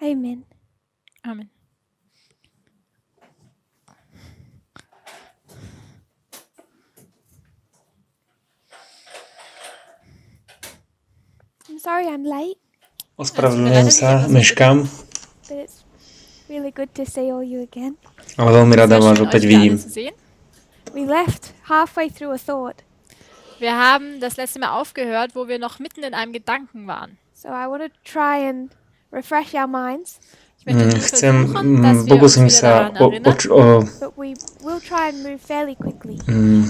Amen. Amen. I'm sorry I'm late, Ospravedlňujem sa, meškám, but it's really good to see all you again. ale veľmi rada Sehr vás schön, opäť euch wieder alle vidím. zu sehen. We left halfway through a thought, Wir haben das letzte Mal aufgehört, wo wir noch mitten in einem Gedanken waren. so I want to try and refresh our minds, Ich möchte nun Chcem, versuchen, dass wir uns pokúsim wieder sa daran erinnern. but we will try and move fairly quickly.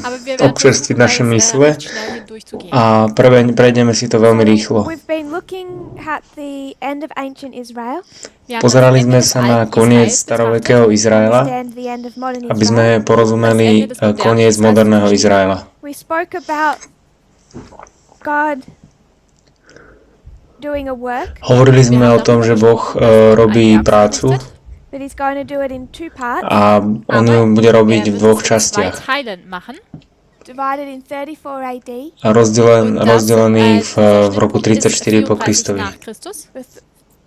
Aber wir werden občerstviť versuchen, naše alles mysle recht schnell hier durchzugehen. a prejdeme si to veľmi rýchlo. We've been looking at the end of ancient Israel, Wir haben Pozerali das Ende sme des sa na alten koniec Israels starovekého Izraela, understand the end of modern aby sme Israel. porozumeli koniec moderného Izraela. We spoke about God doing a work, Hovorili sme o tom, že Boh robí prácu but he's going to do it in two parts, a on ju bude robiť v dvoch častiach. divided in 34 AD. A rozdelený v roku 34 po Kristovi.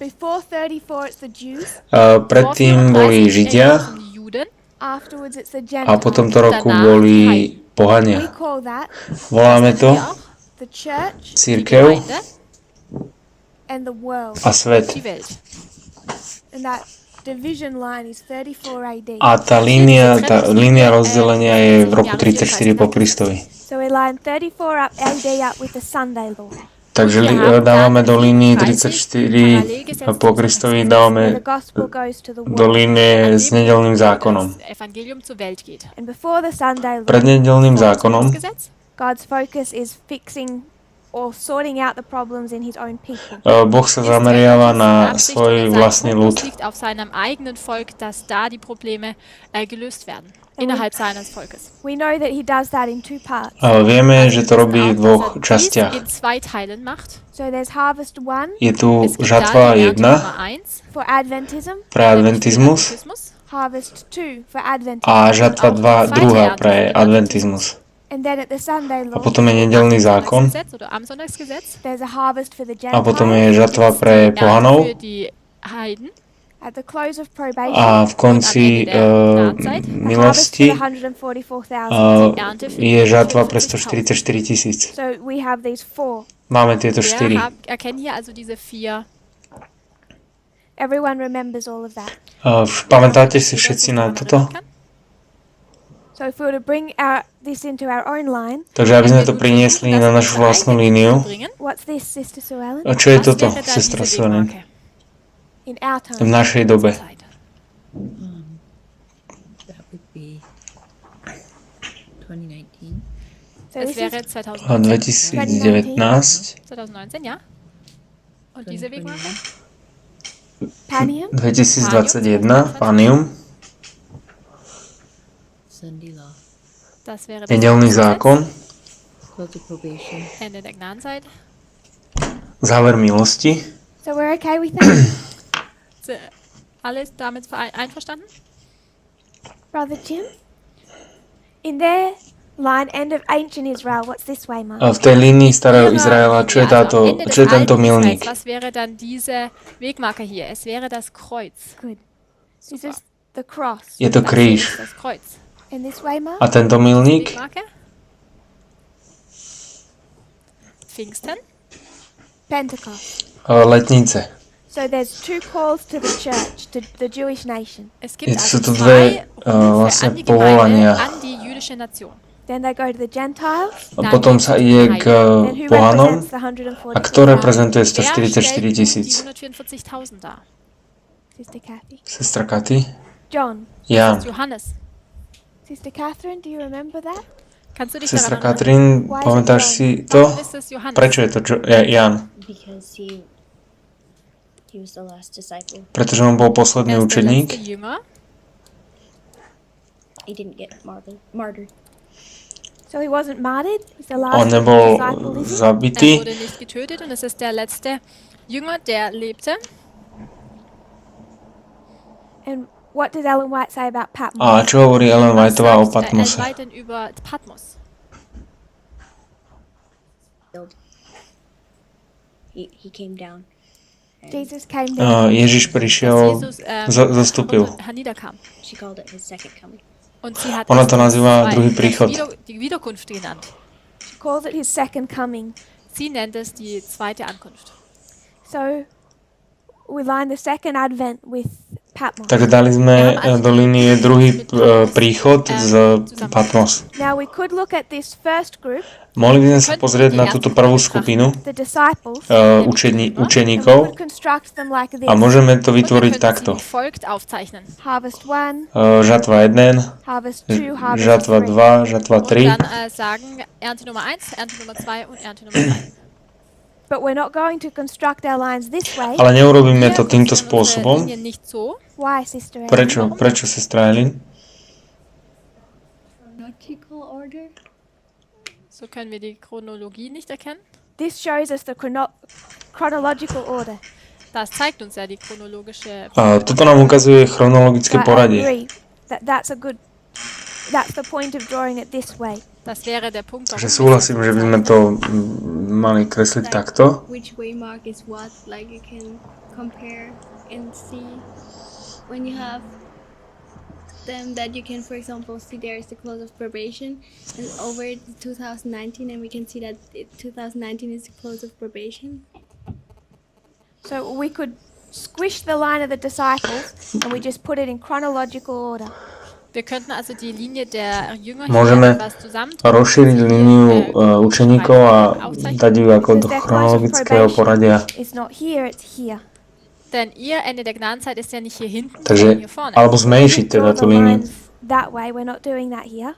Before 34 it's the Jews, Predtým boli Židia afterwards it's the a po Gentiles. tomto roku boli We pohania. call that Voláme to the church cirkev and the world. a svet. And that division line is 34 AD. A tá línia rozdelenia je v roku 34 po Kristovi. So we line 34 AD up with the Sunday law. Takže dávame do línii 34 po Kristovi, Where dávame the gospel goes to the do world. línie s nedeľným zákonom. And before the Sunday law, Pred nedeľným zákonom God's focus is fixing or sorting out the problems in his own people. Boh sa zameriava na svoj vlastný ľud. liegt auf seinem eigenen Volk, dass da die Probleme gelöst werden innerhalb seines Volkes. We know that he does that in two parts. Vieme, že to robí v dvoch Dies častiach. in zwei Teilen macht. So there's harvest 1 Je tu Es gibt žatva da die Ernte 1 Nummer 1, for Adventism, pre adventizmus harvest 2 for Adventism. a žatva 2 druhá pre adventizmus. And then at the Sunday A law, potom je nedeľný zákon oder am Sonntagsgesetz, there's a harvest for the a potom Gentiles. je žatva pre pohanov für die Heiden, At the close of probation, a v konci the harvest for milosti the 144,000. je žatva pre 144 000. So we have these four. Máme tieto štyri. erkennen hier also diese vier. Everyone remembers all of that. Pamätáte si všetci na toto? So if we were to bring this into our own line, Takže aby sme to priniesli na našu vlastnú líniu. what's this, Sister Sue Ellen? A čo je toto, sestra Suelen? In our V time. našej dobe. That would be 2019. So Es this wäre is 2019. 2019, 2019, ja. Und diese Wegmarke? Panium. 2021, Panium, Sunday law. Das wäre das nedeľný Gesetz, zákon, Close of probation. Ende der Gnadenzeit. záver milosti. So we're okay with that, Alles damit einverstanden? Brother Jim? In their line, end of ancient Israel, what's this way, Mark? V tej línii starého Izraela, čo je tento milník? Was wäre dann diese Wegmarke hier? Es wäre das Kreuz. Good. This is the cross. Je to kríž. Das Kreuz. In this way, Mark? A tento milník Wegmarke? Pfingsten. Pentecost. letnice. So there's two calls to the church, to the Jewish nation. Es gibt Sú also to dve zwei Rufe vlastne an die Gemeinde, povolania. an die jüdische Nation. Then they go to the Gentiles. A potom sa ide k Then who pohanom. represents the A kto 144,000? reprezentuje Wer 144 stellt die 000? 144.000 dar? Sister Kathy. Sestra Katy? John. Das Jan. ist Johannes. Sister Catherine, do you remember that? Kannst du dich Sestra daran erinnern? Katrin, pamätáš si to? Warum ist es Johannes? Prečo je to Jan? Because he was the last disciple. Pretože on bol posledný Er ist der učeník. letzte Jünger. He didn't get martyred. So he wasn't martyred? He's the On last nebol disciple, is he? Er zabitý. wurde nicht getötet und es ist der letzte Jünger, der lebte. And what does Ellen White say about Patmos? A čo hovorí Ellen Was Whiteová o sagt Patmose? Ellen White denn über Patmos? He came down. Jesus came down. Ježiš prišiel, Jesus zostúpil. herniederkam. She called it his second coming. Und sie hat Ona es to nazýva druhý príchod. die Wiederkunft genannt. She calls it his second coming. Sie nennt es die zweite Ankunft. So we line the second advent with Patmos. Tak dali sme do línie druhý príchod z Patmos. Now we could look at this first group, Mohli by sme sa pozrieť na túto prvú skupinu the disciples, učeníkov we could construct them like this. a môžeme to Und wir vytvoriť können sie takto. wie folgt aufzeichnen. Harvest 1, Žatva 1, harvest 2, harvest žatva 3. 2, žatva Und 3. dann sagen Ernte Nummer 1, Ernte Nummer 2 und Ernte Nummer 3. But we're not going to construct our lines this way. Ale neurobíme to Wir týmto konstruieren unsere spôsobom. Linien nicht so. Why, Sister Ellen? Prečo? Prečo, sestra Elin? Chronological order? So können wir die Chronologie nicht erkennen. This shows us the chronological order. Das zeigt uns ja die chronologische Toto nám ukazuje chronologické But I poradie. agree that that's the point of drawing it this way. Das wäre der Punkt, warum Takže wir es súhlasím, že by sme to mali kresliť Like, takto. which waymark is what? Like you can compare and see when you have them that you can, for example, see there is the close of probation, and over 2019, and we can see that 2019 is the close of probation. So we could squish the line of the disciples and we just put it in chronological order. Wir könnten also die Linie der Jünger Môžeme hier etwas zusammentun. rozšíriť líniu učeníkov a dať ju ako do Because their close of chronologického poradia. probation is not here, it's here. Denn ihr Ende der Gnadenzeit ist ja nicht hier hinten, Takže, sondern hier vorne. alebo zmenšiť Draw teda the tú líniu. lines that way, we're not doing that here.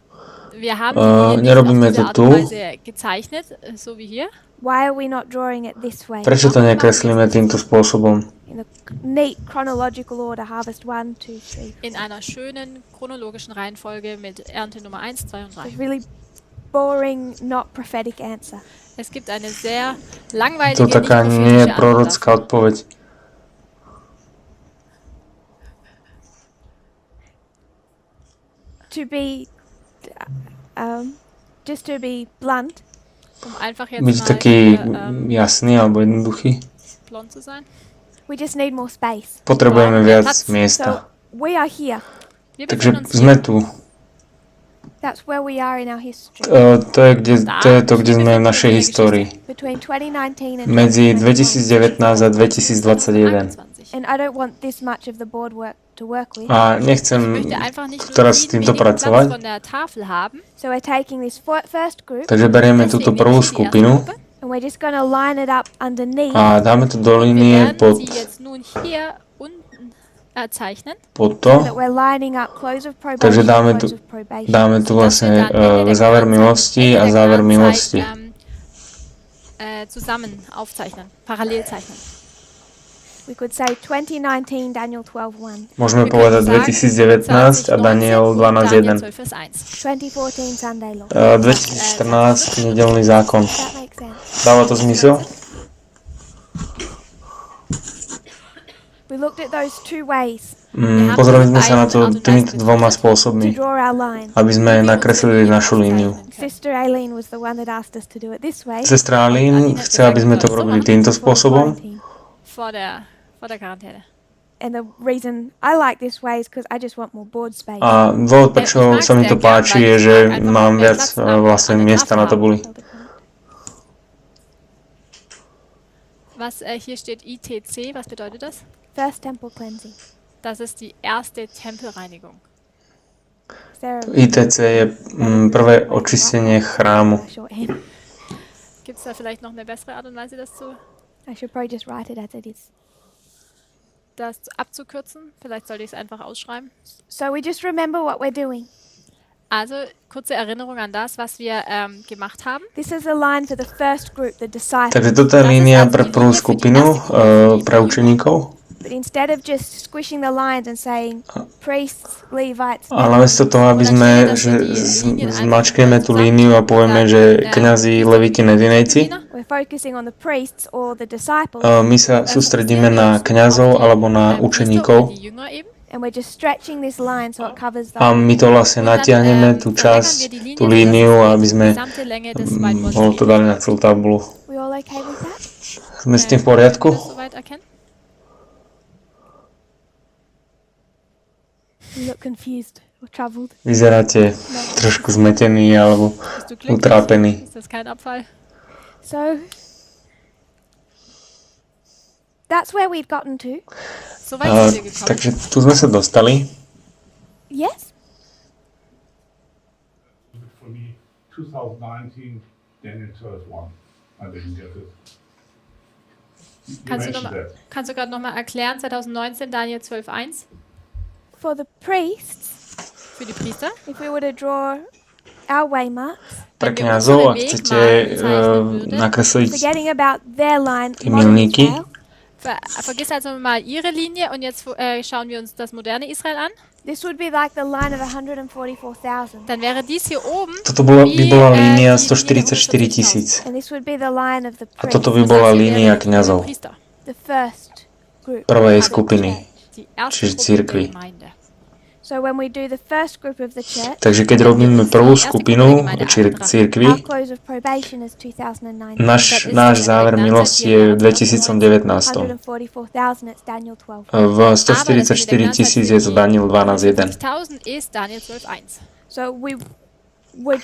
Wir haben die Linie nicht nerobíme auf diese to Art tu. und Weise gezeichnet, so wie hier. Why are we not drawing it this way? Prečo to nekreslíme týmto spôsobom? In the neat chronological order, harvest 1, 2, 3. In einer schönen chronologischen Reihenfolge mit Ernte Nummer 1, 2 und 3. It's really boring, not prophetic answer. Es gibt eine sehr langweilige, To nicht taká nie je prophetische Antwort prorocká dafür. odpoveď. To be, just to be blunt, Einfach jetzt Byť mal taký hier, jasný alebo jednoduchý. blond zu sein. we just need more space. Potrebujeme viac So miesta. we are here. Wir Takže befinden uns sme hier. tu. That's where we are in our history. To je to, kde sme v našej histórii. Between 2019 and Medzi 2021. 2019 a 2021. 21. And I don't want this much of the board work to work with. A Ich nechcem möchte einfach nicht nur teraz s jeden týmto wenigen Platz pracovať. von der Tafel haben. So we're taking this first group Takže berieme Deswegen túto nehme prvú ich die erste skupinu Gruppe and we're just going to line it up underneath a dáme to do Wir línie werden pod sie jetzt nun hier unten zeichnen. to. that we're lining up close of Takže probation, dáme close tu- of probation. Dáme tu Dass wir vlastne dann Ende der záver Gnadenzeit- milosti Ende a der záver Gnadenzeit, milosti. Zusammen aufzeichnen, parallel zeichnen. We could say 2019, Daniel 12:1. Môžeme Wir povedať können 2019 a Daniel 2019 12.1. und Daniel 12 Vers 1. 2014, Sunday law. 2014 nedelný zákon. That makes sense. Dáva to zmysel? We looked at those two ways Pozreli sme sa na to týmito dvoma to spôsobmi, draw our lines. aby sme nakreslili našu líniu. Sister Aileen was the one that asked us to do it this way. Sestra Aline chce, aby sme to urobili týmto spôsobom. Vor der Quarantäne. And the reason I like this way is because I just want more board space. A dôvod, prečo sa mi to páči, je, že mám viac vlastne miesta na tabuli. Was hier steht ITC, was bedeutet das? First temple cleansing. Das ist die erste Tempelreinigung. Is there a ITC je prvé očistenie chrámu. shorthand? Gibt es da vielleicht noch eine bessere Art und Weise, I should probably just write it as it is. das abzukürzen? Vielleicht sollte ich es einfach ausschreiben. So we just remember what we're doing. Also, kurze Erinnerung an das, was wir gemacht haben. This is a line for the first group, the disciples. Takže toto je línia pre prvú skupinu, pre učeníkov. But instead of just squishing the lines and saying priests, Levites, Ale namiesto toho, aby sme zmačkneme tú líniu a povieme, že kňazi, leviti, nedinejci, we're focusing on the priests or the disciples, my sa sústredíme na kňazov alebo na učeníkov Die Jünger eben. and we're just stretching this line so it covers the a my to vlastne natiahneme tú časť, tú líniu, aby sme Gesamte Länge des Whiteboards bolo to dali na celú tabulu. We all okay with that? Sme s tým v poriadku? das soweit erkennen? look confused or troubled. Vyzeráte trošku zmetení alebo Bist du glücklich? utrápení. Ist das kein Abfall? So that's where we'd gotten to. So weit sind wir gekommen. Takže tu sme sa dostali. Yes? For me, 2019, Daniel 12:1. I didn't get it. You mentioned that. Kannst du gerade nochmal erklären, 2019 Daniel 12,1 For the priests, für die Priester? if we were to draw our waymarks, Pre kňazov, ak chcete nakresliť forgetting about their line, die modern milníky. Israel, Vergiss also mal ihre Linie und jetzt schauen wir uns das moderne Israel an. this would be like the line of 144,000. Dann wäre dies hier oben Toto by bola línia die Linie 144 000. And this would be the line of the A priests, toto by bola línia kňazov Priester. the first group. prvej skupiny, Die erste čiže Gruppe cirkvi. der Gemeinde. So when we do the first group of the church, Takže keď robíme prvú skupinu cirkvi, our close of probation is 2009. náš záver milosti je v 2019. 144,000, it's Daniel 12. V 144 000 je to Daniel 12.1. 1000 ist Daniel 12,1. So we were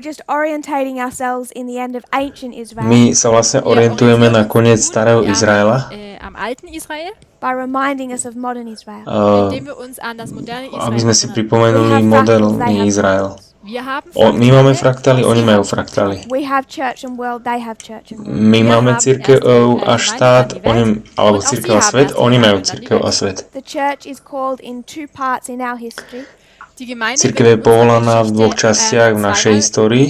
just orientating ourselves in the end of ancient Israel My sa vlastne orientujeme na koniec starého Izraela, Am alten Israel, by reminding us of modern Israel. indem wir uns an das moderne Israel aby sme si erinnern. pripomenuli modelný Izrael. Wir haben My máme fraktály, oni majú fraktály. We have church and world, they have church and world. My máme cirkev a štát, alebo cirkev a svet, oni majú cirkev a svet. The church is called in two parts in our history. die Gemeinde Cirkev je povolaná v dvoch častiach v našej histórii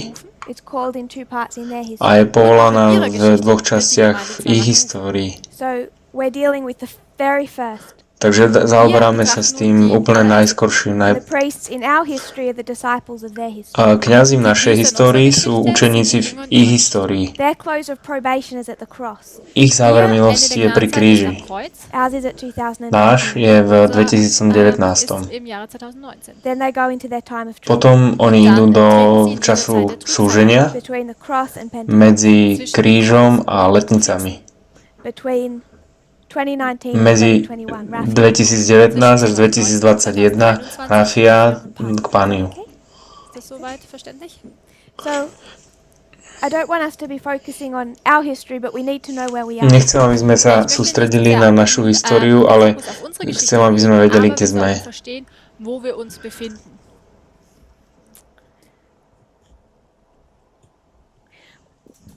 It's called in two parts in their history. a je povolaná v dvoch častiach v ich histórii. So we're dealing with the very first. Takže zaoberáme sa s tým úplne najskorším. The priests in our history are the disciples of their history. Kňazi v našej histórii sú učeníci v ich histórii. Their close of probation is at the cross. Ich záver milosti je pri kríži. Ours is at 2009. Náš je v 2019. Im Jahre 2019. Then they go into their time of trouble. Potom oni idú do času súženia Between the cross and Pentecost. medzi krížom a letnicami. Between 2019 Medzi and 2021. 2019 až 2021 Rafia k Pániu. Ist das soweit verständlich? So I don't want us to be focusing on our history, but we need to know where we are. Nechcem, aby sme sa sústredili na našu históriu, ale chcem, aby sme vedeli, kde sme. Verstehen, wo wir uns befinden.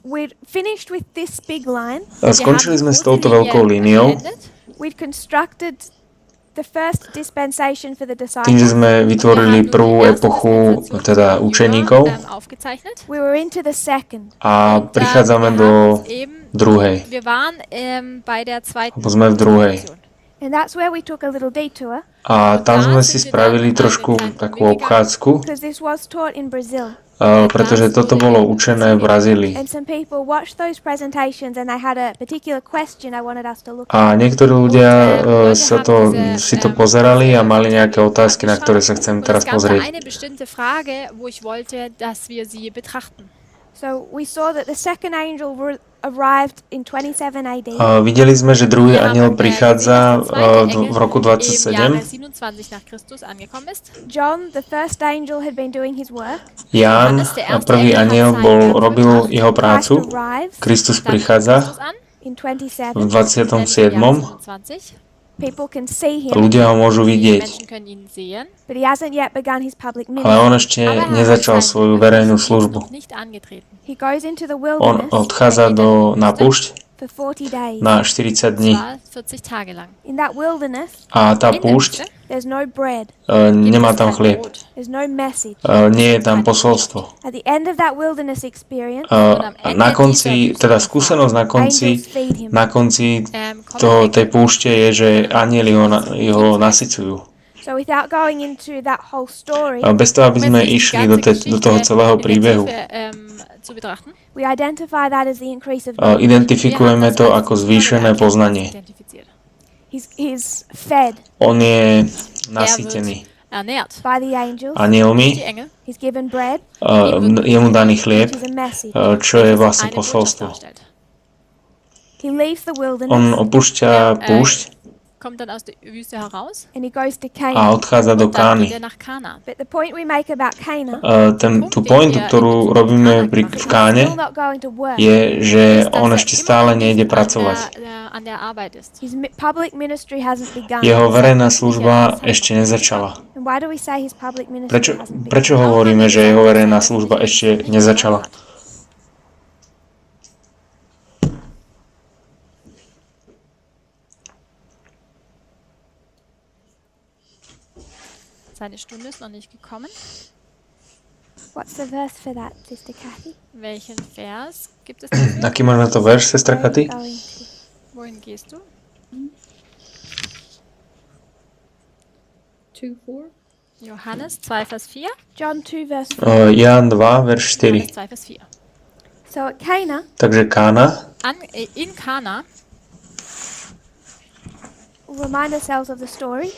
We'd finished with this big line. Skončili sme s touto veľkou líniou, We'd constructed the first dispensation for the tým, že disciples. sme vytvorili prvú epochu, teda učeníkov, We were into the second. a prichádzame do druhej. Wir waren bei der zweiten Lebo sme v druhej. And that's where we took a little detour, A tam sme si spravili trošku takú obchádzku, because this was taught in Brazil. pretože toto bolo učené v Brazílii. And some people watched those presentations and they had a particular question I wanted us to look at. A niektorí ľudia si to pozerali a mali nejaké otázky, na ktoré sa chcem teraz pozrieť. Eine bestimmte Frage, wo ich wollte, dass wir sie betrachten. So we saw that the second angel arrived in 27 AD. Videli sme, že druhý anjel prichádza v roku Im Jahre 27. 27 nach Christus angekommen ist. John, the first angel, had been doing his work. Ján, prvý anjel, robil jeho prácu. Christ arrives Kristus Dann prichádza Christus an, in 27. v 27. im Jahre 27. People can see him, Ľudia ho môžu Die vidieť, Menschen können ihn sehen, but he hasn't yet begun his public ale ministry. on ešte nezačal svoju verejnú službu. noch nicht angetreten. He goes into the On wilderness odchádza na púšť for 40 days. na 40 dní. Zwar 40 Tage lang. In that wilderness, A tá In der púšť, Wüste there's no bread, nemá gibt es tam kein chlieb, Brot. there's no message. nie je tam posolstvo. At the end of that wilderness experience, Na konci, teda skúsenosť na konci, angels feed him. Kommen tej púšte je, že anjeli ho nasycujú. So without going into that whole story, Bez toho, aby sme išli do toho celého príbehu, zu betrachten. we identify that as the increase of identifikujeme to ako zvýšené poznanie. Identifiziert. He's fed On je nasýtený Ernährt. by the angels. Die anjelmi, Engel, He's given bread, je mu daný chlieb, which is a message. čo je vlastne eine Botschaft posolstvo. darstellt. He leaves the On wilderness opúšťa púšť kommt dann aus der Wüste heraus and he goes to a Canaan. odchádza do und dann Kány. geht er nach Kana. But the point we make about Canaan Tú pointu, ktorú robíme v Káne, still not going to work. je, že Ist, dass on er ešte immer stále noch nejde nicht pracovať. an der Arbeit ist. His public ministry hasn't begun. Jeho verejná služba ešte nezačala. And why do we say his public ministry hasn't begun? Prečo hovoríme, že jeho verejná služba ešte nezačala? Seine Stunde ist noch nicht gekommen. What's the verse for that, Sister Kathy? Welchen Vers gibt es dafür? Aký máš na to verš, sestra Where are you Katy? going to? Wohin gehst du? 2:4. Johannes 2, Vers 4. John 2 verse 4. Jan 2, verš 4. Johannes 2, Vers 4. So at Cana, Takže Kána, In Kana, we'll remind ourselves of the story.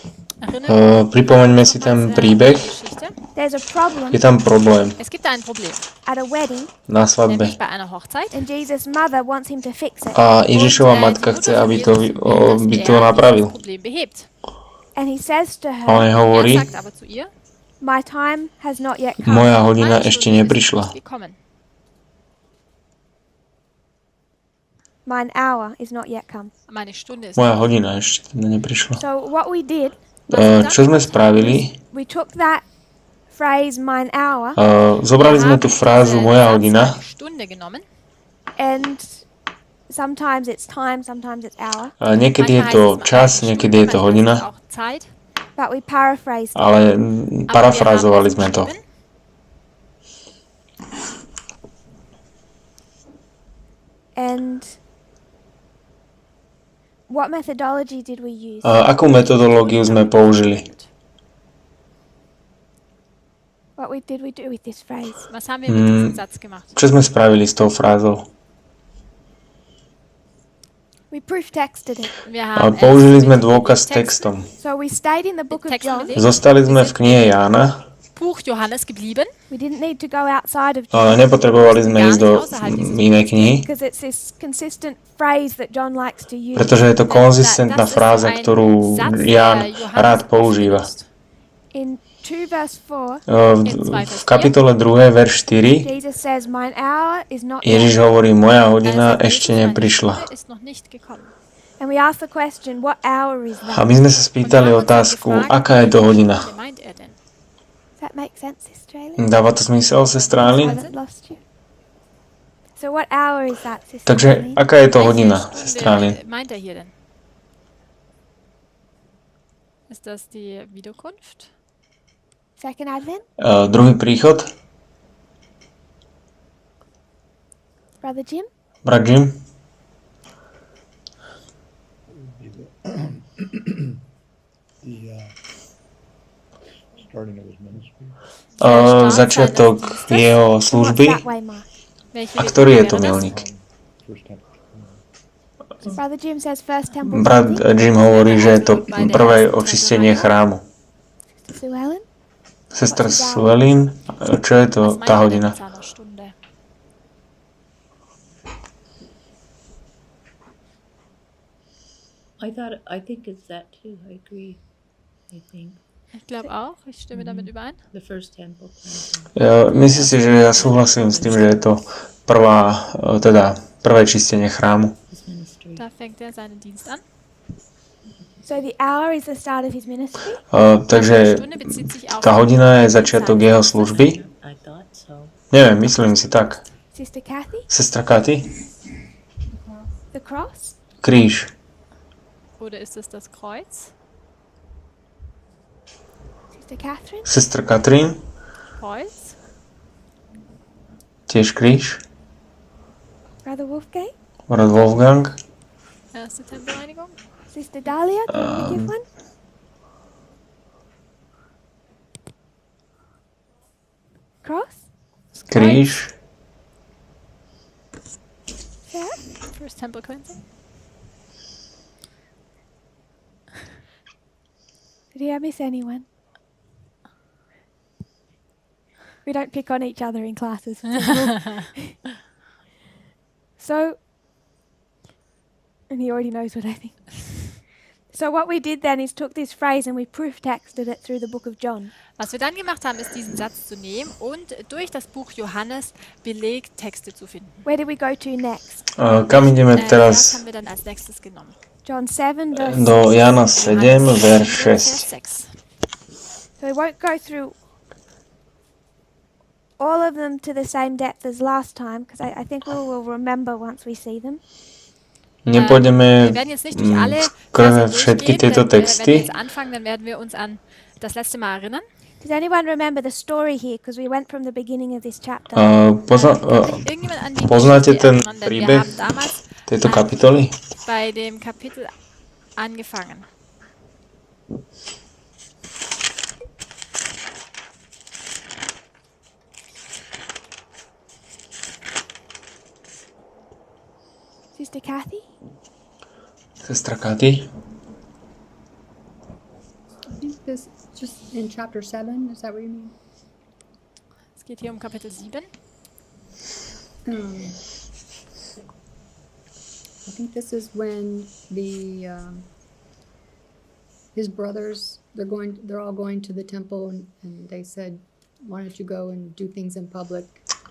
pripomeňme si ten príbeh. Geschichte. There's a problem Je tam problém Es gibt da ein Problem, at a wedding na svadbe. nämlich bei einer Hochzeit. and Jesus' mother wants him to fix it. A Ježišova Und, matka die chce, Mutter aby von to, Jesus will, dass by to er napravil. dieses Problem behebt. And he says to A her, on jej hovorí, Er sagt aber zu ihr, my time has not yet come. moja hodina meine ešte Stunde ist neprišla. nicht gekommen. Mine hour is not yet come. Meine Stunde ist Moja nicht hodina ešte neprišla. So what we did, Čo sme spravili? we took that phrase, mine hour, Zobrali sme tú frázu moja hodina Stunde genommen. and sometimes it's time, sometimes it's hour, a niekedy je to čas, niekedy je to hodina, Auch Zeit. but we paraphrased it. ale parafrázovali sme to. And what methodology did we use? Akú metodológiu sme použili? What did we do with this phrase? Was haben wir mit diesem Satz gemacht? Čo sme spravili s tou frázou? We proof texted it. Wir haben Použili es sme mit dôkaz Texten. textom. So we stayed in the book of Text John. mit Zostali sme v knihe Jána, Buch Johannes geblieben, We didn't need to go outside of ale John nepotrebovali sme ísť do inej knihy, because it's this consistent phrase that John likes to use. pretože je to konzistentná fráza, ktorú Ján rád používa. In 2 verse 4, V kapitole 2, verš 4, Jesus says, mine hour is not Ježiš yet. hovorí, moja hodina ešte neprišla. ist noch nicht gekommen. And we ask the question, what hour is A that? my sme sa spýtali otázku, aká je to hodina? Wie meint er denn? Does that make sense, Sister Aileen? Dáva to zmysel, sestra I Alin? haven't lost you. So what hour is that, Sister Takže, Aileen? aká je to hodina, Welche sestra Alin? Stunde meint er hier denn? Ist das die Wiederkunft? Second Advent? Druhý príchod, Brother Jim? brat Jim? Starting of his ministry. Začiatok jeho So what's služby. that way, Mark? Welche A ktorý je wäre to das? milník? First temple. Brother Jim says first temple. Brat building. Jim hovorí, že je to prvé očistenie chrámu. Sue Ellen? Sestra Suelin, čo je to Was meint tá er denn hodina? mit seiner Stunde? I think it's that too. I agree. I think Ich glaube auch, ich stimme damit überein. the first temple planting. Myslím si, že ja súhlasím s tým, že je to prvé čistenie chrámu. His ministry. Da fängt er seinen Dienst an. So the hour is the start of his ministry. Takže Stunde bezieht sich auf tá hodina je začiatok jeho služby. I thought so. Neviem, myslím si tak. Sister Kathy? Sestra Katy? The cross? Kríž. oder ist es das Kreuz? Sister Catherine? Sestra Katrín? Kreuz? Tiež kríž. Brother Wolfgang? Brat Wolfgang? Erste Tempelreinigung? Sister Dahlia? Do you want to give one? Cross? Kríž. Sarah? First Temple Cleansing? Did I miss anyone? We don't pick on each other in classes. So, And he already knows what I think. So what we did then is took this phrase and we proof texted it through the book of John. Was wir dann gemacht haben, ist diesen Satz zu nehmen und durch das Buch Johannes Belegtexte zu finden. Where did we go to next? Kam ideme Das teraz haben wir dann als nächstes genommen. John 7 verse do 6. Jana 7, verš 6. 6. So we won't go through all of them to the same depth as last time because I think we will remember once we see them. Nepôjdeme Wir werden jetzt nicht durch alle skrze Verse všetky durchgehen, tieto denn wenn wir texty. jetzt anfangen, dann werden wir uns an das letzte Mal erinnern. Does anyone remember the story here? Because we went from the beginning of this chapter. Irgendjemand an die Poznáte Geschichte ten erinnern, denn wir príbeh haben damals tejto kapitoly? bei dem Kapitel angefangen. Sister Kathy? Sestra Katy? I think this just in chapter 7, is that what you mean? Es geht hier um Kapitel 7. I think this is when his brothers, they're all going to the temple and they said, why don't you go and do things in public?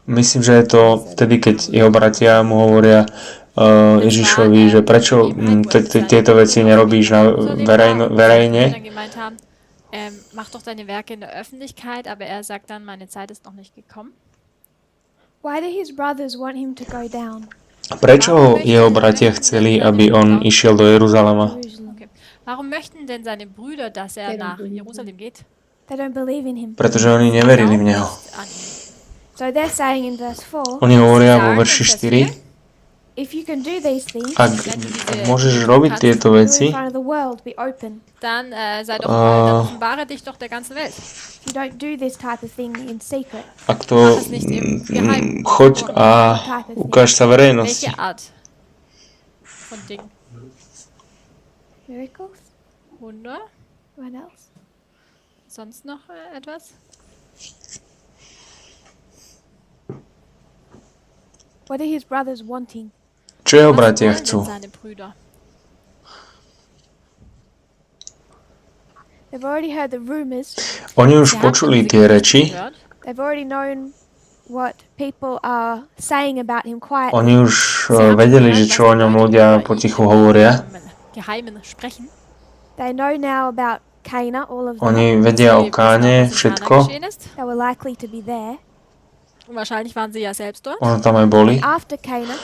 Myslím, že je to vtedy, keď jeho bratia mu hovoria Ježišovi, že prečo tieto veci nerobíš verejne. Mach doch deine Werke in der Öffentlichkeit, aber er sagt dann, meine Zeit ist noch nicht gekommen. Why do his brothers want him to go down? Prečo jeho bratia chceli, aby on išiel do Jeruzalema? Okay. Warum möchten denn seine Brüder, dass er nach Jerusalem geht? They don't believe in him. Pretože oni neverili v neho. So they're saying in verse 4, Oni hovoria vo verši 4, if you can do these things, ak môžeš robiť tieto do veci, in front of the world, be open. Dann sei doch dann offenbare dich doch der ganzen Welt. If you don't do this type of thing in secret, ak to choď a ukáž sa verejnosti. Welche Art von Dingen? miracles? Wunder? What else? Sonst noch etwas? What are his brothers wanting? Čo jeho Was bratia wollen chcú? denn seine Brüder? They've already heard the rumors. Oni už počuli tie reči, They've already known what people are saying about him quietly. oni už vedeli, že čo o ňom ľudia potichu hovoria. Geheimen sprechen. They know now about Cana, all of them. Oni vedia o Káne všetko, They were likely to be there. Und wahrscheinlich waren sie ja selbst dort. ono tam aj boli. After Cana,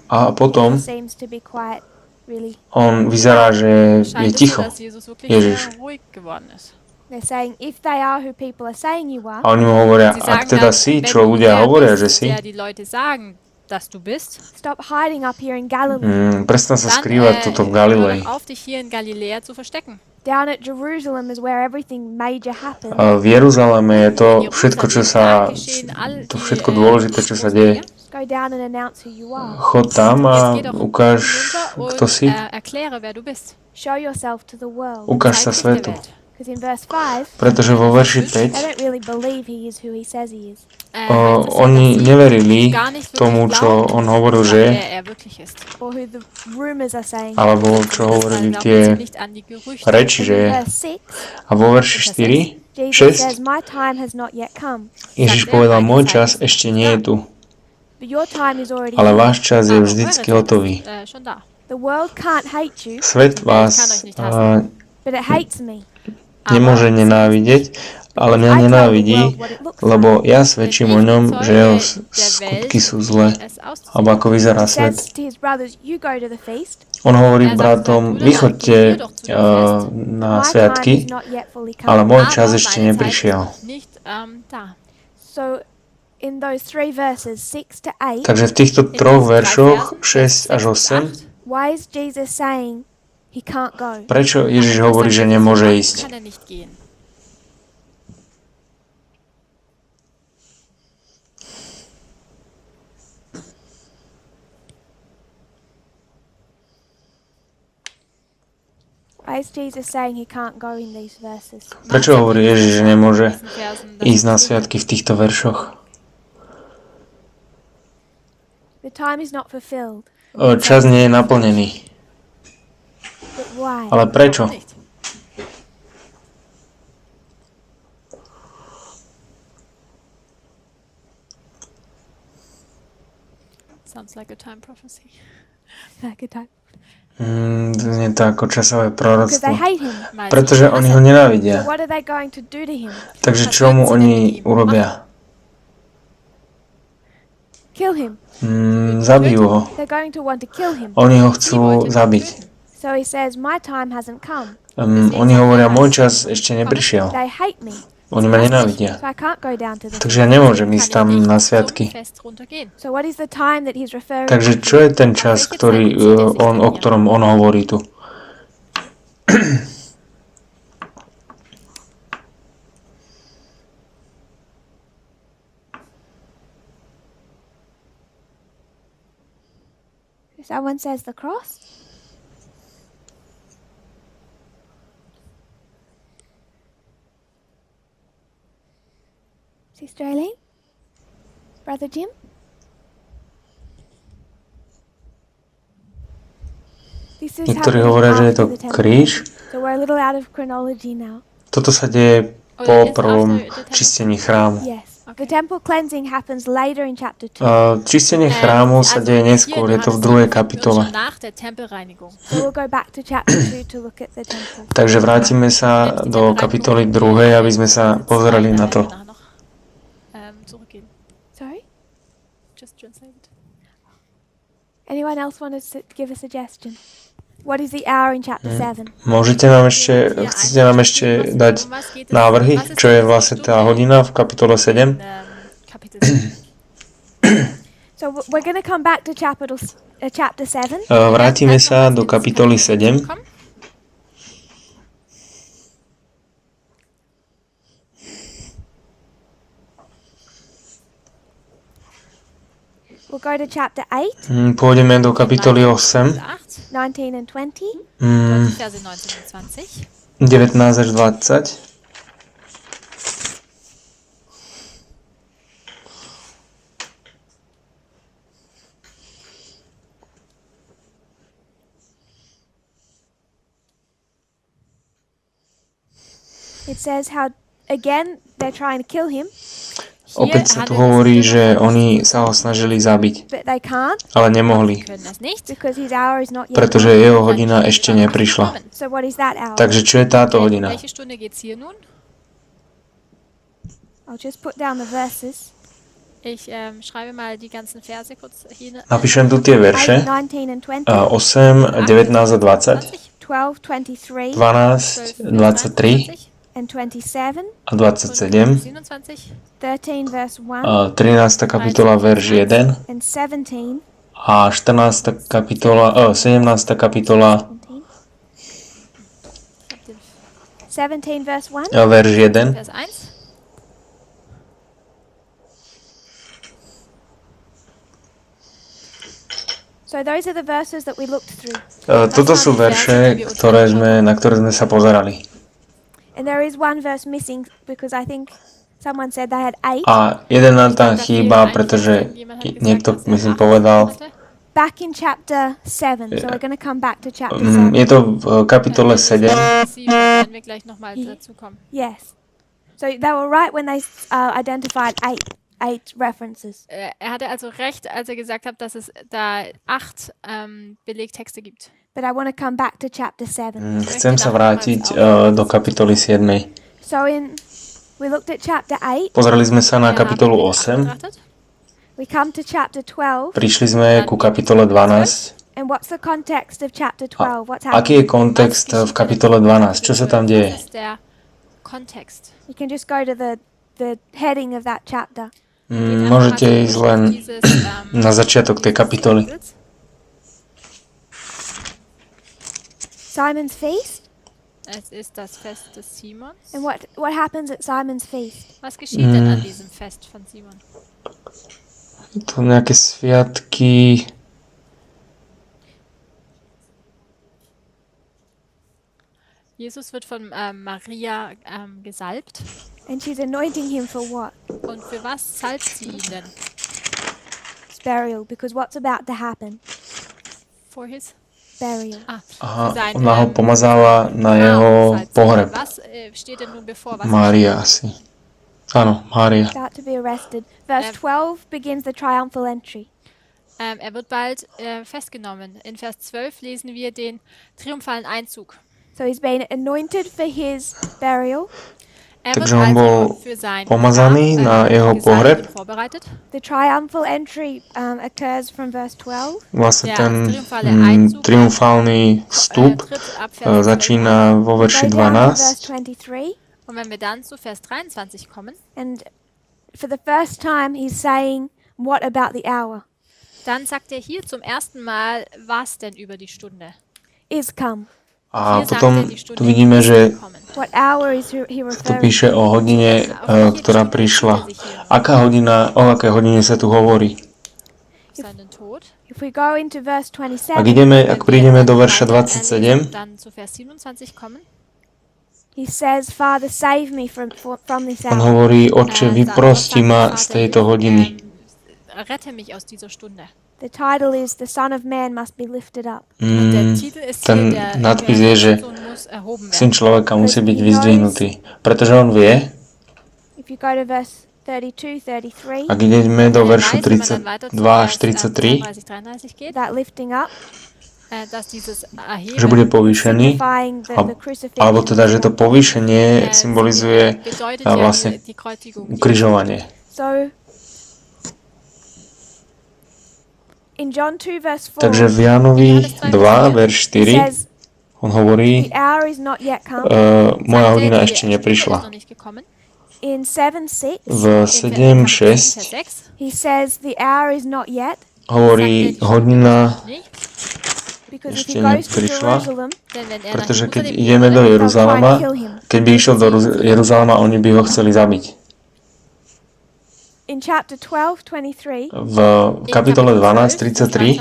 A potom seems to be quiet, really. on vyzerá, že je Scheint es so, ticho. dass Jesus wirklich Ježiš. ruhig geworden ist. They're saying if they are who people are saying you are, A oni mu hovoria, Sie ak sagen teda dann, si, wenn čo du ľudia der hovoria, bist, že si, der die Leute sagen, dass du bist, stop hiding up here in Galilee. prestan sa dann skrývať tuto v Galilei. hör doch auf, dich hier in Galiläa zu verstecken. Down at Jerusalem is where everything major happens. V Jeruzaleme je to všetko, čo sa, to všetko dôležité, čo sa deje. Just go down and announce who you are. Chod tam a Jetzt geh doch ukáž, runter kto und si. erkläre, wer du bist. Show yourself to the world. Ukáž sa Zeig dich svetu. der Welt. Because in verse 5, Pretože vo verši 5 they don't really believe he is who he says he is. Heißt es ja, dass oni sie neverili gar nicht wirklich tomu, čo glauben, on hovoril, že je, wer er wirklich ist. Or who the rumors are saying. alebo čo hovorili Glauben tie sie nicht an die Gerüchte. reči, že je. In verse 6, A vo verši 4, Jesus says, 6, my time has not yet come, Ježiš povedal, môj čas ešte nie je tu, but your time is already ale here. váš čas je Aber vždycky eure Zeit hotový. ist, schon da. The world can't hate you, Svet vás but it hates me. nemôže nenávidieť, ale mňa nenávidí, lebo ja svedčím o ňom, že jeho skutky sú zlé, alebo ako vyzerá He svet. says to his brothers, you go to the feast, On hovorí bratom, vychoďte na my time sviatky, is not yet fully ale come. môj čas ešte neprišiel. Nicht, da. So in those three verses, 6 to 8, Takže v týchto troch veršoch, 6 až 8, why is Jesus saying he can't go? prečo Ježiš hovorí, že nemôže ísť? Kann er nicht gehen. Why is Jesus saying he can't go in these verses? Prečo hovorí Ježiš, že nemôže In diesen Versen, dass ísť na es sviatky v týchto veršoch? The time is not fulfilled. čas nie je naplnený. But why? Ale prečo? Nicht. Sounds like a time prophecy. Like a time. Znie to ako časové Because they proroctvo. hate him. Pretože oni ho So nenávidia. what are they going to do to him? Takže čo mu oni urobia? Kill him. Zabijú ho. They're going to want to kill him. Oni ho chcú zabiť. So he says, my time hasn't come. Oni hovoria, môj čas ešte neprišiel. They hate me. Oni ma nenávidia. So I can't go down to the Takže ja nemôžem ísť tam na sviatky. Fest runtergehen. So what is the time that he's referring Takže čo je ten čas, o ktorom on hovorí tu? Someone says the cross? Sister Eileen? Brother Jim? This is Niektorí happening hovoria, že je after to the temple. kríž. So we're a little out of chronology now. Toto sa deje po prvom čistení chrámu. Yes. The temple cleansing happens later in chapter 2. Čistenie chrámu sa deje neskôr, je to v 2. kapitole. Nach der Tempelreinigung. So we'll go back to chapter 2 to look at the temple. Takže vrátime sa do kapitoly 2, aby sme sa pozerali na to. Zurückgehen. Sorry? Just translate it. Anyone else want to give a suggestion? What is the hour in chapter 7? Chcete nám ešte dať návrhy, čo je vlastne tá hodina v kapitole 7? Kapitel 7. So we're going to come back to chapter 7. Vrátime sa do kapitoly 7. We'll go to chapter 8, Pôjdeme do kapitoly 8, 19 and 20. Verse 19 und 20. 19 až 20. It says how, again, they're trying to kill him, Opäť sa tu hovorí, že oni sa ho snažili zabiť, but they can't ale nemohli, Können es nicht. because his hour is not yet pretože come. jeho hodina ešte neprišla. So what is that hour? Takže čo je táto hodina? Welche Stunde geht's hier nun? I'll just put down the verses. Ich schreibe mal die ganzen Verse kurz hier. Napíšem tu tie 8, verše. 19 and 20, 8, 19 a 20, 12, 23, 12, 23 and 27, a 27, 27, 13 verse 1, 13. kapitola, verš 1 and 17, a 14. kapitola, 17. kapitola, 17 verse 1, verš 1. Vers 1. So those are the verses that we looked through. Toto sú verše, na ktoré sme sa pozerali. And there is one verse missing because I think someone said they had 8. A jeden nám tam chýba, pretože niekto, myslím, povedal, Back in chapter 7. So we're going to come back to chapter 7. je to v kapitole 7. Werden wir gleich nochmal dazu kommen. Yes. So they were right when they identified 8 references. Er hatte also recht, als er gesagt hat, dass es da 8 Belegtexte gibt. But I want to come back to chapter 7. Chcem sa vrátiť do kapitoly 7. So we looked at chapter 8. Pozreli sme sa na kapitolu 8. We come to chapter 12. Prišli sme ku kapitole 12. And what's the context of chapter 12? What's Aký je happening? kontext v kapitole 12? Čo sa tam deje? Das ist der Kontext. You can just go to the heading of that chapter. Môžete ísť len na začiatok tej kapitoly. Simon's feast. Es ist das Fest des Simons. And what happens at Simon's feast? Was geschieht denn an diesem Fest von Simon? To nejaké sviatky. Jesus wird von Maria gesalbt. And she's anointing him for what? Und für was salbt sie ihn denn? It's burial, because what's about to happen? his burial. Aha, ona ho pomazáva na jeho pohreb. Was steht denn nun bevor? Was Mária asi. Áno, Mária. About to be arrested. Verse 12 begins the triumphal entry. Er wird bald festgenommen. In Vers 12 lesen wir den triumphalen Einzug. So he's been anointed for his burial. Takže on bol pomazaný na jeho pohreb. The triumphal entry occurs from verse 12. Vlastne ten triumfálny vstup začína vo verši 12. Und wenn wir dann zu Vers 23 kommen, And for the first time he's saying, what about the hour? dann sagt er hier zum ersten Mal, was denn über die Stunde. Is come. A potom tu vidíme, že What hour is he tu referring píše o hodine, ktorá prišla. Aká hodina, o aké hodine sa tu hovorí? Seinen Tod. If we go into verse 27, Ak prídeme do verša 27, Dann zu Vers 27 kommen. he says, Father, save me from this on hour. hovorí, Otče, vyprosti ma z tejto hodiny. Rette mich aus dieser Stunde. The title is The Son of Man Must Be Lifted Up. Der Titel ist Ten hier, der nadpis je, že Sohn muss erhoben syn werden. človeka musí byť vyzdvihnutý. Pretože on vie, If you go to verse 32, 33, ak ideme do veršu Wenn man dann weiter 32 zu až Vers, 33, 33 geht, that lifting up, dass dieses že bude Erheben povýšený, signifying the crucifixion. alebo teda, že to povýšenie symbolizuje bedeutet vlastne die Kreuzigung. ukrižovanie. So, in John 2, verse 4, Takže v Jánovi 2, verš it 4, says, on hovorí, the hour is not yet come. moja hodina Die ešte Stunde ist neprišla. noch nicht gekommen. In 7:6, V In Vers 7.6 6 he says, the hour is not yet, hovorí, hodina nicht, because if ešte he goes to neprišla, Jerusalem, denn wenn er nach pretože keď Jerusalem ideme do geht, Jeruzalema, keď by išiel do Jeruzalema, oni by ho chceli zabiť. in chapter 12, 23, V kapitole 12.33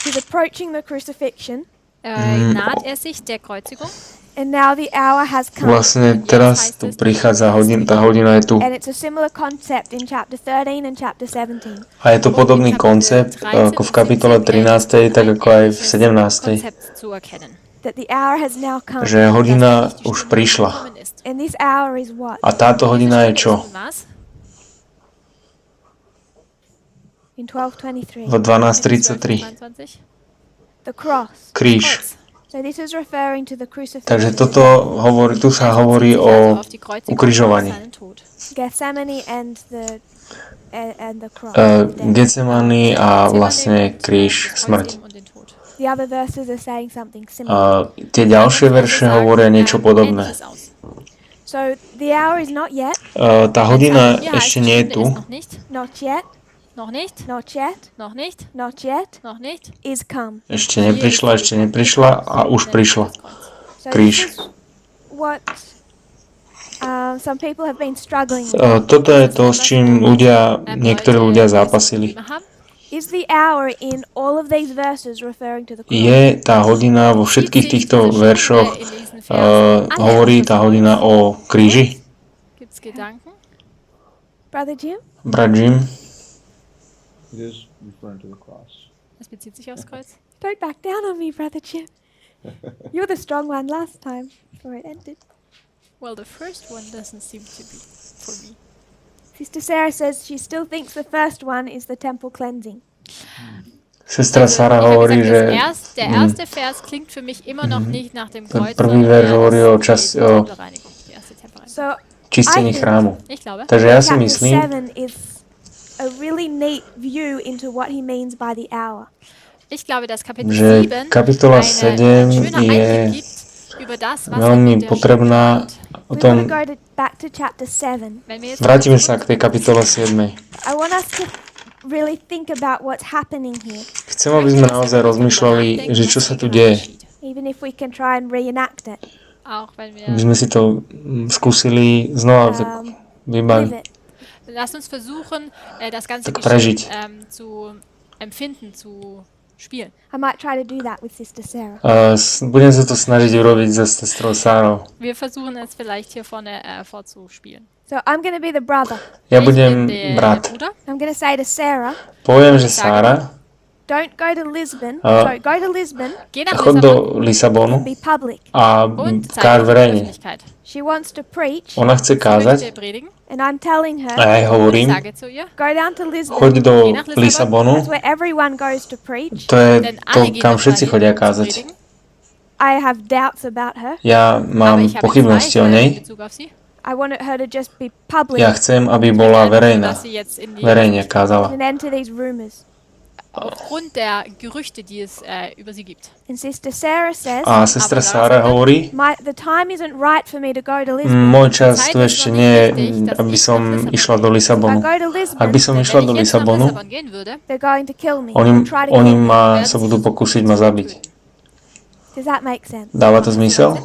he's approaching the crucifixion, naht er sich der Kreuzigung. and now the hour has come. vlastne teraz tu prichádza hodina, tá hodina je tu. And it's a similar concept in chapter 13 and chapter 17. A je to podobný koncept ako v kapitole 13, tak ako aj v 17. Konzept zu erkennen. That the hour has now come. Že hodina už prišla. And this hour is what? A táto hodina je čo? In 12:23. V 12.33. The cross. Kríž. So this is referring to the crucifixion. Takže tu sa hovorí o ukrižovaní. Gethsemane and the cross. Getsemani a vlastne kríž, smrť. The other verses are saying something similar. Tie ďalšie verše hovoria niečo podobné. So the hour is not yet, Tá hodina ešte nie je tu. not yet, Noch nicht, not yet, noch nicht, not yet, noch nicht. is come. Ešte neprišla a už prišla. So Kríž. this is what some people have been struggling with. Toto je to, s čím niektorí ľudia zápasili. Is the hour in all of these verses referring to the cross? Je tá hodina vo všetkých týchto veršoch, hovorí tá hodina o kríži? Gibt's Gedanken? Brother Jim? Brat Jim? It is referring to the cross. Es bezieht sich aufs Kreuz. Don't back down on me, Brother Jim. You're the strong one last time before it ended. Well, the first one doesn't seem to be for me. Sister Sarah says she still thinks the first one is the temple cleansing. Sestra Sara hovorí, že Der erste Vers klingt für mich immer noch nicht nach dem ten Kreuz. prvý verš hovorí o So čistení chrámu. Ich glaube, Takže ja si chapter myslím, 7 is a really neat view into what he means by the hour. dass Kapitel že 7 kapitola einen 7 schöner je Einblick gibt über das, was veľmi in der potrebná Schrift o We want tom. to go back to chapter 7. Wenn wir jetzt Vrátime sa k tej kapitole 7. I want us to really think about what's happening here, Chcem, aby sme naozaj rozmýšľali, že čo sa tu deje. even if we can try and reenact it. auch wenn Aby wir sme si to skúsili znova vybaviť. Live it. Lass uns versuchen, das ganze Tak prežiť. Geschehen zu empfinden, zu spielen. I might try to do that with Sister Sarah. Budem sa to snažiť urobiť so sestrou Sárou. Wir versuchen es vielleicht hier vorne vorzuspielen. So I'm going to be the brother. Ja Ich budem bin der brat. Bruder. I'm going to say to Sarah, Poviem, že Sára, Don't go to Lisbon. Go to Lisbon. Geh nach Chod Lissabon do Lisabonu Be public. a und zeig káž dich der verejne. Öffentlichkeit. She wants to preach, Ona chce Sie möchte kázať predigen and I'm telling a her, ja jej und ich hovorím, sage zu ihr, go down to Lisbon. choď do Geh nach Lissabon. Lisabonu, That's where everyone goes to preach. to je denn to, alle gehen kam dorthin, všetci chodia um zu kázať. predigen. I have doubts about her. Ja Aber mám ich habe pochybnosti o Zweifel in nej. Bezug auf sie. I wanted her to just be public Ja chcem, aby Ich bola möchte, verejná. dass sie jetzt in die Verejne kázala. and end to these rumors. aufgrund der Gerüchte, die es über sie gibt. And Sister Sarah says, A sestra Sára hovorí, the time isn't right for me to go to Lisbon. môj čas tu ešte nie je, aby som išla do If I Lisabonu. go to Lisbon, Ak by som Denn išla wenn do ich jetzt nach Lisabonu, Lissabon gehen würde, they're going to kill me. oni Try to kill me. sa budú pokúsiť ma zabiť. Does that make sense? Dáva to zmysel?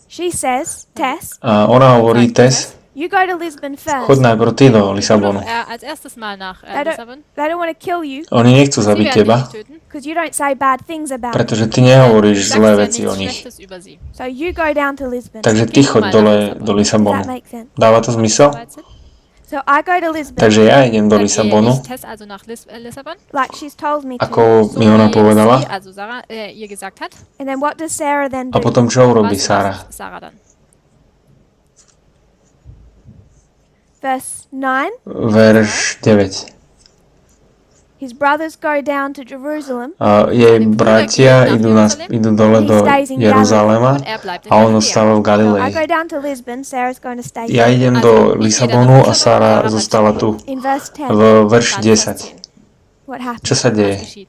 She says, Tess, A ona hovorí, Tess, you go to Lisbon first. chod najprv ty do geh doch Lisabonu. als erstes mal nach They Lissabon. don't want to kill you Oni nechcú Sie zabiť werden teba, dich nicht töten. because you don't say bad things about them. pretože ty nehovoríš Du zlé sagst ja veci o nichts nich. Schlechtes über sie. So you go down to Lisbon. Takže ty choď dole do Does that Lisabonu. make sense? Dáva to zmysel? So I go to Lisbon, Takže ja idem do Dann gehe Lisabonu, ich Tess also nach Lissabon, like she's told me to. ako so mi ona wie povedala. sie, also Sarah, ihr gesagt hat. And then what does Sarah then A do? potom čo urobí Was Sára? macht Sarah dann? Verse 9, Verš 9. his brothers go down to Jerusalem, A jej bratia idú dole do Jeruzalema Und er bleibt in a on Galiläa. ostáva v so I Galilei. go down to Lisbon, Sarah's going to stay Ja here. idem do Lisabonu a Sára zostala tu. In verse 10, V verši 10. what happens? Čo sa Was deje? geschieht?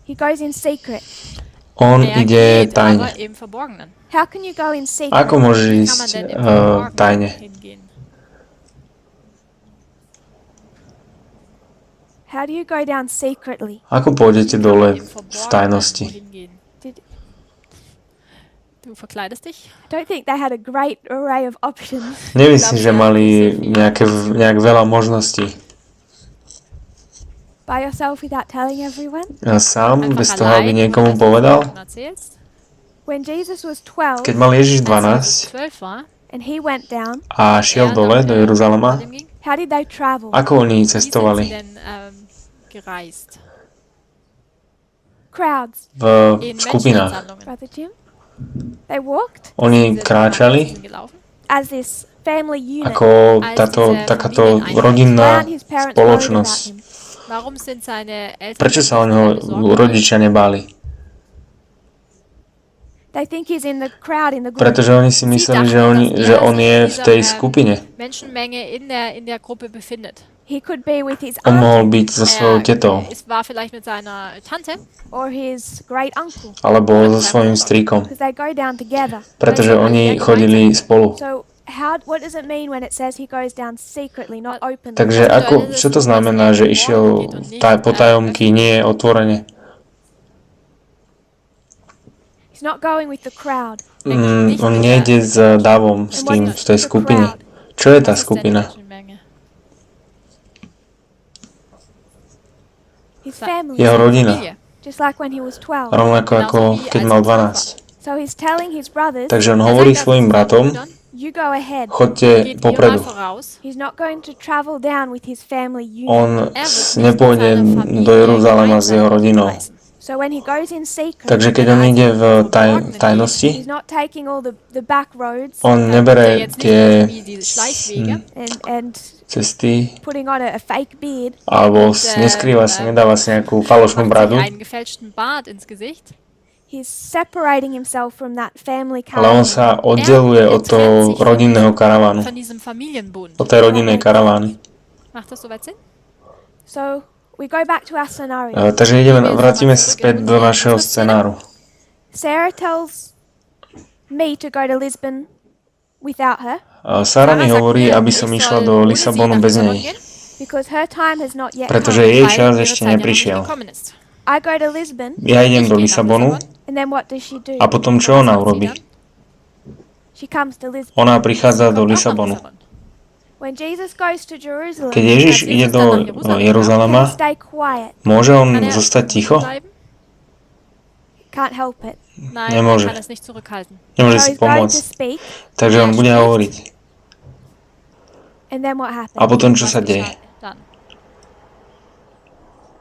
He goes in secret. On Er ide geht tajne. aber im Verborgenen. How can you go in secret? Ako môže Wie kann man ísť denn im Verborgenen tajne? hingehen? How do you go down secretly? Ako pôjdete dole Im v Verborgenen tajnosti? wohin gehen? Did- Du verkleidest dich? I don't think they had a great array of options. Nemyslím, že mali nejak veľa možností. By yourself without telling everyone? A sám, Einfach bez toho, aby allein, niekomu ohne dass du povedal? jemandem erzählst? When Jesus was 12 Keď mal Ježiš Als 12 Jesus 12 war, and he went down, a šiel dole do Jeruzalema, Jerusalem ging, how did they travel? ako oni wie sind sie cestovali? denn gereist? Crowds. V In skupinách. Menschenansammlungen. Brother Jim? They walked Oni Sind kráčali sie gelaufen? as this family unit. ako takáto rodinná Why aren't his parents worried about spoločnosť. him? Warum sind seine Eltern Prečo sa o nicht neho besorgt? rodičia nebáli? They think he's in the crowd, in the group. Pretože oni si mysleli, že on je v tej skupine. Menschenmenge in der Gruppe befindet. He could be with his On mohol aunt byť so svojou tetou, Es war vielleicht mit seiner Tante, or his great uncle alebo so svojím strýkom. because they go down together. Pretože oni chodili spolu. So what does it mean when it says he goes down secretly, not openly? Takže čo to znamená, že išiel po tajomky, nie otvorene? He's not going with the crowd. On nejde s davom, s tým, v tej skupine. Čo je tá was ist denn die skupina? Menschenmenge? His family. Jeho rodina. Familie. Just like when he was 12. Rovnako ako keď mal 12. So he's telling his brothers, Takže on hovorí svojim bratom, you go ahead. choďte Geht ihr mal popredu. voraus. He's not going to travel down with his family unit. On nepôjde do Jeruzalema s jeho rodinou. So when he goes in secret, Takže keď on ide v tajnosti, he's not taking all the back roads on Der nebere jetzt nicht tie irgendwie die Schleichwege and cesty, putting on a fake beard. alebo neskrýva si, nedáva si nejakú falošnú macht bradu, sich einen gefälschten Bart ins Gesicht. He's separating himself from that family ale on caravan. sa oddeluje od toho rodinného karavánu, Von diesem Familienbund. od tej rodinnej karavány. Macht das soweit Sinn? So we go back to our scenario. Takže vrátime sa späť do našeho scenáru. Sarah tells me to go to Lisbon without her Sara mi hovorí, aby som išla do Lisabonu bez nej, because her time has not yet pretože come. jej čas ešte neprišiel. I go to Lisbon, Ja idem do Lisabonu and then what does she do? a potom čo ona urobí? She comes to Lisbon. Ona prichádza do Lisabonu. When Jesus goes to Jerusalem, Keď Ježiš ide do Jeruzalema, stay quiet. môže on zostať ticho? Can't help it. Nein, Nemôže. kann es nicht zurückhalten. Nemôže So si he's going to pomôcť. speak, Takže on bude hovoriť. And then what A happened? potom čo Was sa deje? geschah dann?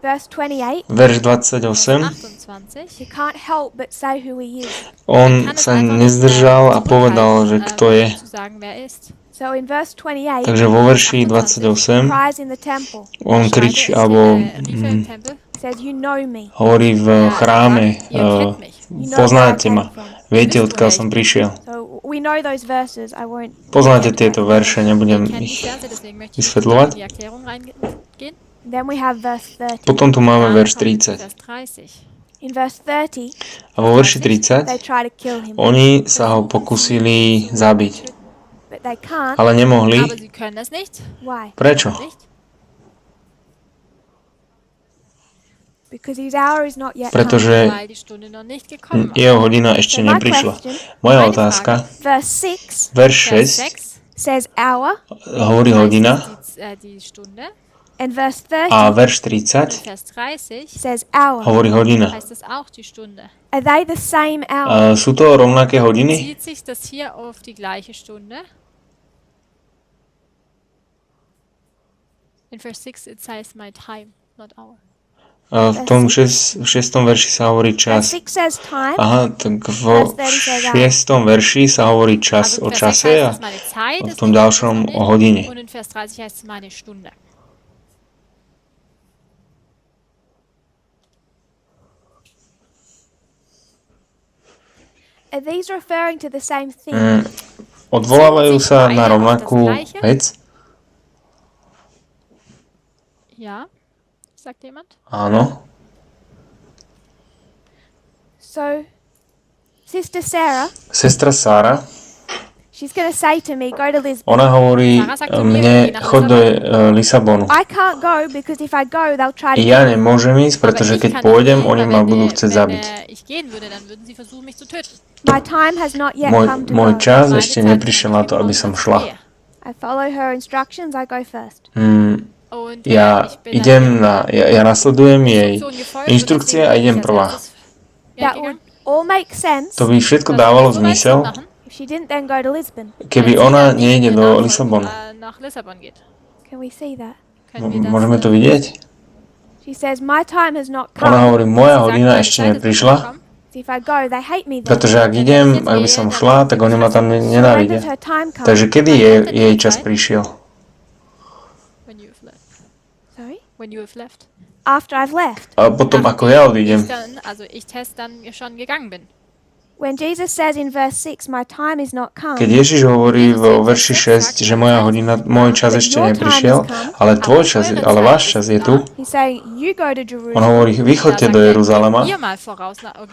Verse 28. Verš Vers 28. 28. He can't help but say who he is. On Kann es sa einfach nicht nezdržal a zurückhalten, povedal, že kto je. zu sagen, wer er ist. So in verse 28, Takže vo verši 28 cries in the temple. on kričí, alebo rief er im Tempel. Says, you know me. hovorí v chráme, Ihr kennt mich. You know where I poznáte came ma, from. viete, odkiaľ som prišiel. So we know those verses. I won't. Poznáte tieto verše, nebudem Ihr kennt die ich Verse, deswegen möchte ich vysvetľovať. in die Erklärung reingehen. Then we have verse 30. Potom tu máme Dann verš kommt 30. Vers 30. In verse 30, A vo verši 30 they try to kill him, oni sa ho pokúsili zabiť, but they can't. ale nemohli. Aber sie können es nicht. Why? Prečo? Nicht? Because his hour is not yet come. Pretože Weil die Stunde noch nicht gekommen war. jeho hodina ešte So my neprišla. question, Moja otázka, verse 6 verš Vers 6 6 says hour, hovorí hodina die Stunde. and verse a 30 verš Und 30 Vers 30 says hour. hovorí hodina. heißt es auch die Stunde. Are they the same hour? Sú to rovnaké hodiny? Bezieht sich das hier auf die gleiche Stunde? In Vers 6 it says my time, not hour. V tom 6. verši sa hovorí Verse čas. 6 says time, Aha, tak vo 6. verši sa hovorí čas o Also in Vers 6 čase a heißt es meine Zeit, v es tom liegt ďalšom nicht. o hodine. Und in Vers 30 heißt es meine Stunde. are these referring to the same thing? Odvolávajú sa na rovnakú vec? Ja? Sagt jemand? Áno. So, Sister Sarah, Sestra Sára, she's going to say to me, go to Lisbon. ona hovorí mne, choď do Lisabonu. I can't go because if I go, they'll try to Ja kill me. nemôžem ísť, pretože keď pôjdem, oni ma budú chcieť zabiť. ich gehen würde, dann würden sie versuchen, mich zu töten. My time has not yet come to Môj go. čas ešte neprišiel na to, aby som šla. I follow her instructions, I go first. Und Ja ich bin idem dann ja nasledujem jej Instruktion gefolgt inštrukcie und a deswegen bin idem ich als prvá. erstes That gegangen. would all make sense To by všetko dávalo zmysel, if she didn't then go to Lisbon. keby ona nejde do Lisabonu. Nach Lissabon geht. Can we see that? Können wir das, Môžeme to vidieť? She says, my time has not Ona come. hovorí, moja sie sagt, hodina meine ešte Zeit ist neprišla, gekommen. If I go, they hate me then. pretože ak idem, ak by som šla, tak oni ma tam When does nenávidia. her time come? Takže kedy jej čas prišiel? When you have left. Sorry? When you have left. After I've left. A potom ako ja odídem. Ich Tess dann schon gegangen bin. When Jesus says in verse 6, my time is not come, Keď Ježiš hovorí vo verši 6, že môj čas ešte neprišiel, ale váš čas je tu, he's saying, you go to on Jerusalem, hovorí, vy chodte do Jeruzalema,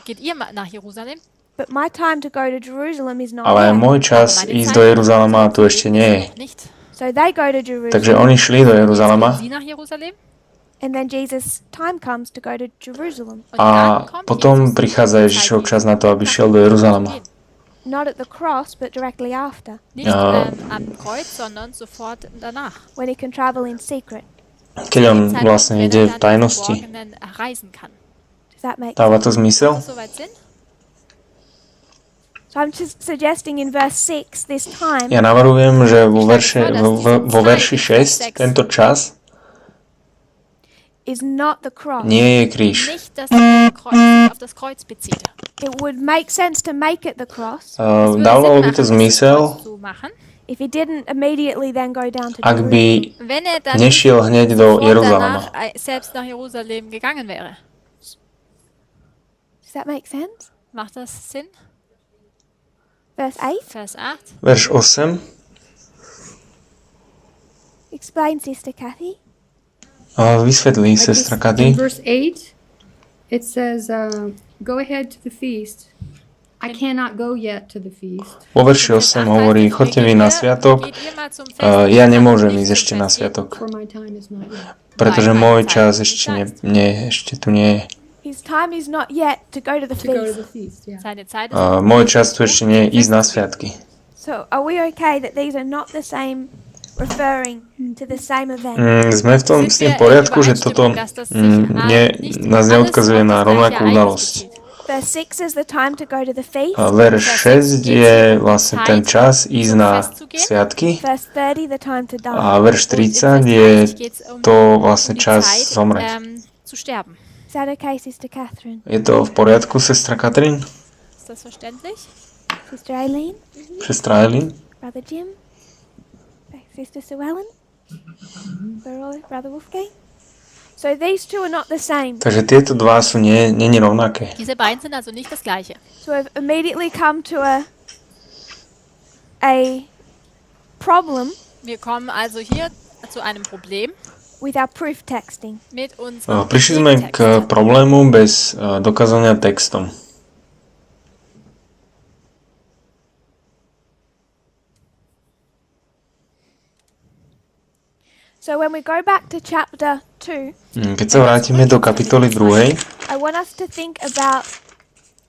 Geht ihr mal nach Jerusalem? but my time to go to Jerusalem is not ale yet. môj čas ísť do Jeruzalema tu ešte nie je. Nicht. So they go to Takže Jerusalem, oni šli do Jeruzalema Sie nach Jerusalem? and then Jesus' time comes to go to Jerusalem. Und a dann kommt potom Jesus. prichádza Ježišov čas na to, aby šiel do Jeruzalema. Not at the cross, but directly after, Nicht Ja. Am Kreuz, sondern sofort danach. when he can travel in secret. Keď on vlastne ide v tajnosti. reisen kann. Does that make Dáva to sense? zmysel? Soweit Sinn? So I'm just suggesting in verse 6, this time, Ja navrhujem, že vo verši 6 tento čas is not the cross. nie je kríž. Nicht, dass er sich auf das Kreuz bezieht. It would make sense to make it the cross Dávalo by to zmysel, Zu machen, if he didn't immediately then go down to ak Jerusalem. by wenn er dann nešiel hneď do sofort Jeruzalema. danach selbst nach Jerusalem gegangen wäre. Does that make sense? Macht das Sinn? Verse 8, Vers 8. Verš 8. explain, Sister Kathy. Vysvetlí sestra In Kady. verse 8, it says, go ahead to the feast. I cannot go yet to the feast. Vo verši 8 hovorí, choďte vy na sviatok, ja nemôžem ísť ešte na sviatok, For my time is not yet. pretože môj čas ešte tu nie je. His time is not yet to go to the To go to feast. the feast, yeah. Seine Zeit ist Môj čas tu ešte nie je ísť na sviatky. So are we okay that these are not the same, referring to the same event? Sme v tom s tým poriadku, že toto nás neodkazuje na rovnakú udalosť. Verse 6 is the time to go to the feast. Verš 6 je vlastne ten čas ísť na sviatky. Verse 30 the time to die. A verš 30 je to vlastne čas zomrieť. Is that okay, Sister Catherine? Je to v poriadku, sestra Katrin? Ist das verständlich? Sister Aileen? Sestra Eileen? Brother Jim? Sister Sue Ellen? Brother Wolfgang? So these two are not the same. Takže tieto dva sú nie rovnaké. Diese beiden sind also nicht das gleiche. So we've immediately come to a problem Wir kommen also hier zu einem Problem with our proof texting. mit unserem Prišli sme k problému bez dokázania textom. So when we go back to chapter 2, Keď sa vrátime do kapitoly 2, I want us to think about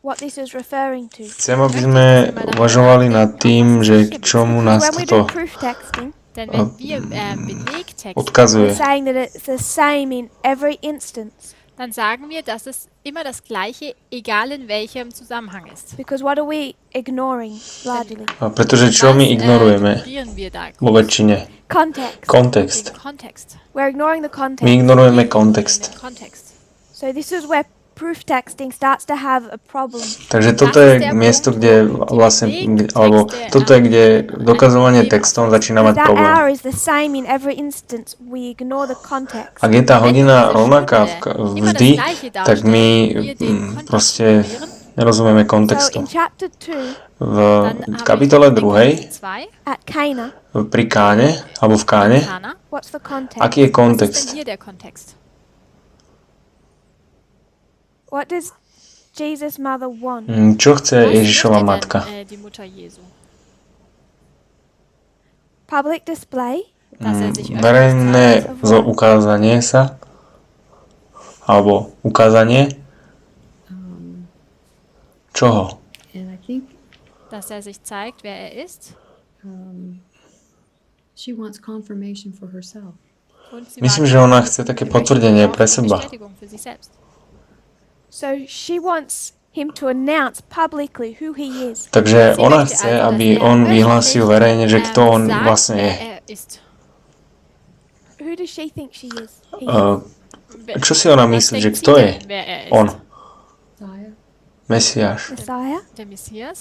what this is referring to. chcem, aby sme uvažovali nad tým, že k čomu nás When we do toto proof texting, Denn wenn wir Belegtext, odkazuje. we're saying that it's the same in every instance. dann sagen wir, dass es immer das Gleiche, egal in welchem Zusammenhang ist. Because what are we ignoring largely? Pretože čo my ignorujeme Ignorieren wir da vo väčšine? Context. Kontext. den Kontext. We're ignoring the My context. ignorujeme Den kontext. Kontext. So this is where proof texting starts to have a problem. Takže toto je miesto, kde vlastne, alebo toto je, kde dokazovanie textom začína mať If that problém. hour is the same in every instance, we ignore the context. Ak je tá hodina rovnaká vždy, tak my proste nerozumieme So kontextu. in chapter 2, V kapitole 2, at Cana, pri Káne, alebo v Káne, what's the context? aký je Was ist kontext? denn hier der Kontext? What does Jesus' mother want? Čo chce Was Ježišova möchte matka? denn, die Mutter Jesu? Public display? Dass sich Verejné ukázanie sa, alebo ukázanie čoho? And I think dass sich zeigt, wer ist. she wants confirmation for herself. Und sie Myslím, wartet že ona chce také potvrdenie auf pre seba. Bestätigung für sich selbst. So she wants him to announce publicly who he is. Takže ona chce, aby on vyhlásil verejne, že kto on Sagt, vlastne je. wer er ist. Who does she think she is? He. Čo si ona Was myslí, že denkt sie kto je? denn, wer er ist? On, Messiah. Mesiáš. Messiah? Der Messias?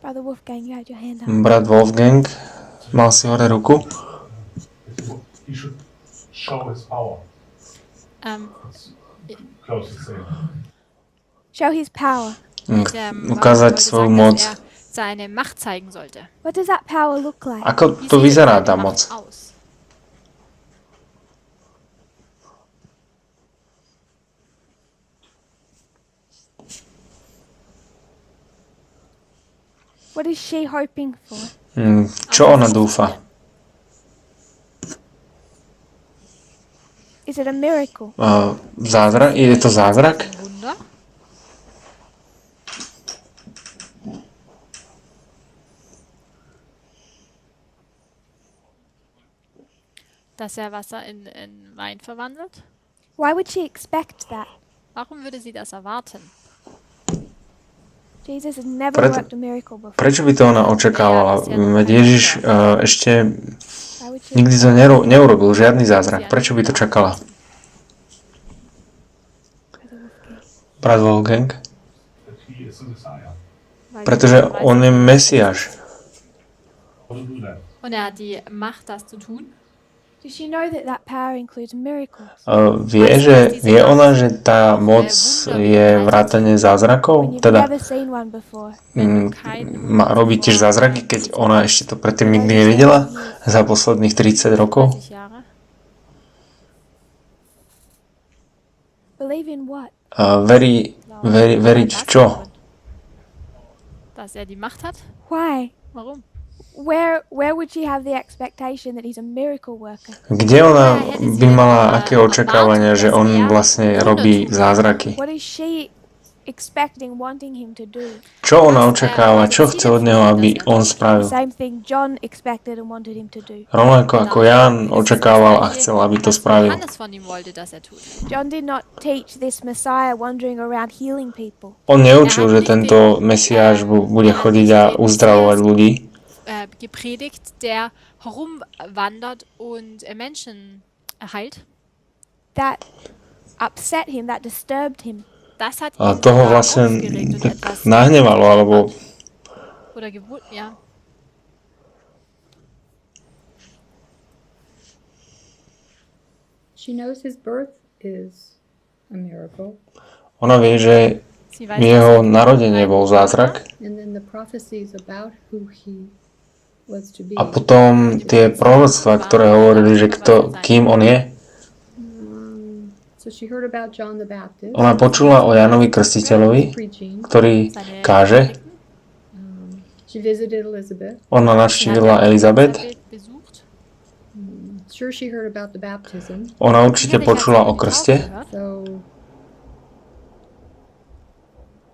Brother Wolfgang, you had your hand up. Brat Wolfgang, mal si hore ruku. He should show his power. That's close to saying. Show his power. Ukázať svoju moc. Dass er seine Macht zeigen sollte. What does that power look like? Ako Wie to sieht vyzerá seine tá Macht moc? aus? What is she hoping for? Čo ona dúfa? Is it a miracle? Zázrak? Je to zázrak? Wunder? Dass er Wasser in Wein verwandelt? Why would she expect that? Warum würde sie das erwarten? Jesus has never worked a miracle before. Prečo by to ona očakávala? Veď Ježiš ešte Why would she? nikdy to neurobil, žiadny zázrak. Prečo by to čakala? Brat Wolfgang? That he is the Messiah. Weil Pretože sie weiß, on je Mesiáš. How to do that? und er hat die Macht, das zu tun. Does she know that that power includes miracles? Vie ona, že tá moc je vrátane When zázrakov? you've Teda never seen one before. robí tiež zázraky, keď ona ešte to predtým nikdy nevidela za posledných 30 rokov? 30 Jahre. Believe in what? Veriť v čo? Dass er die Macht hat? Why? Warum? Where would she have the expectation that he's a miracle worker? Kde ona by mala aké očakávania, že on vlastne robí zázraky? What is she expecting, wanting him to do. Čo ona očakáva, čo chce od neho, aby on The spravil. same thing John expected and wanted him to do. Rovnako ako Ján očakával a chcel, aby to spravil. Johannes von ihm wollte, dass er tut. John did not teach this Messiah wandering around healing people. On neučil, že tento Mesiáš bude chodiť a uzdravovať ľudí. Gepredigt, der herumwandert und Menschen heilt. That upset him, that disturbed him. Das hat A ihn toho sogar vlastne aufgeregt und tak etwas nahnevalo, alebo oder ja. She knows his birth is a miracle. ona vie, že Sie weiß, jeho narodenie bol zázrak. And then the prophecies about who he was to be. A potom tie proroctvá, ktoré hovorili, že kým on je. So she heard about John the Baptist. Ona počula o Jánovi Krstiteľovi, Preaching. ktorý káže. She visited Elizabeth. Ona navštívila Elizabet. besucht. Sure, she heard about the baptism. Ona určite počula o krste. So,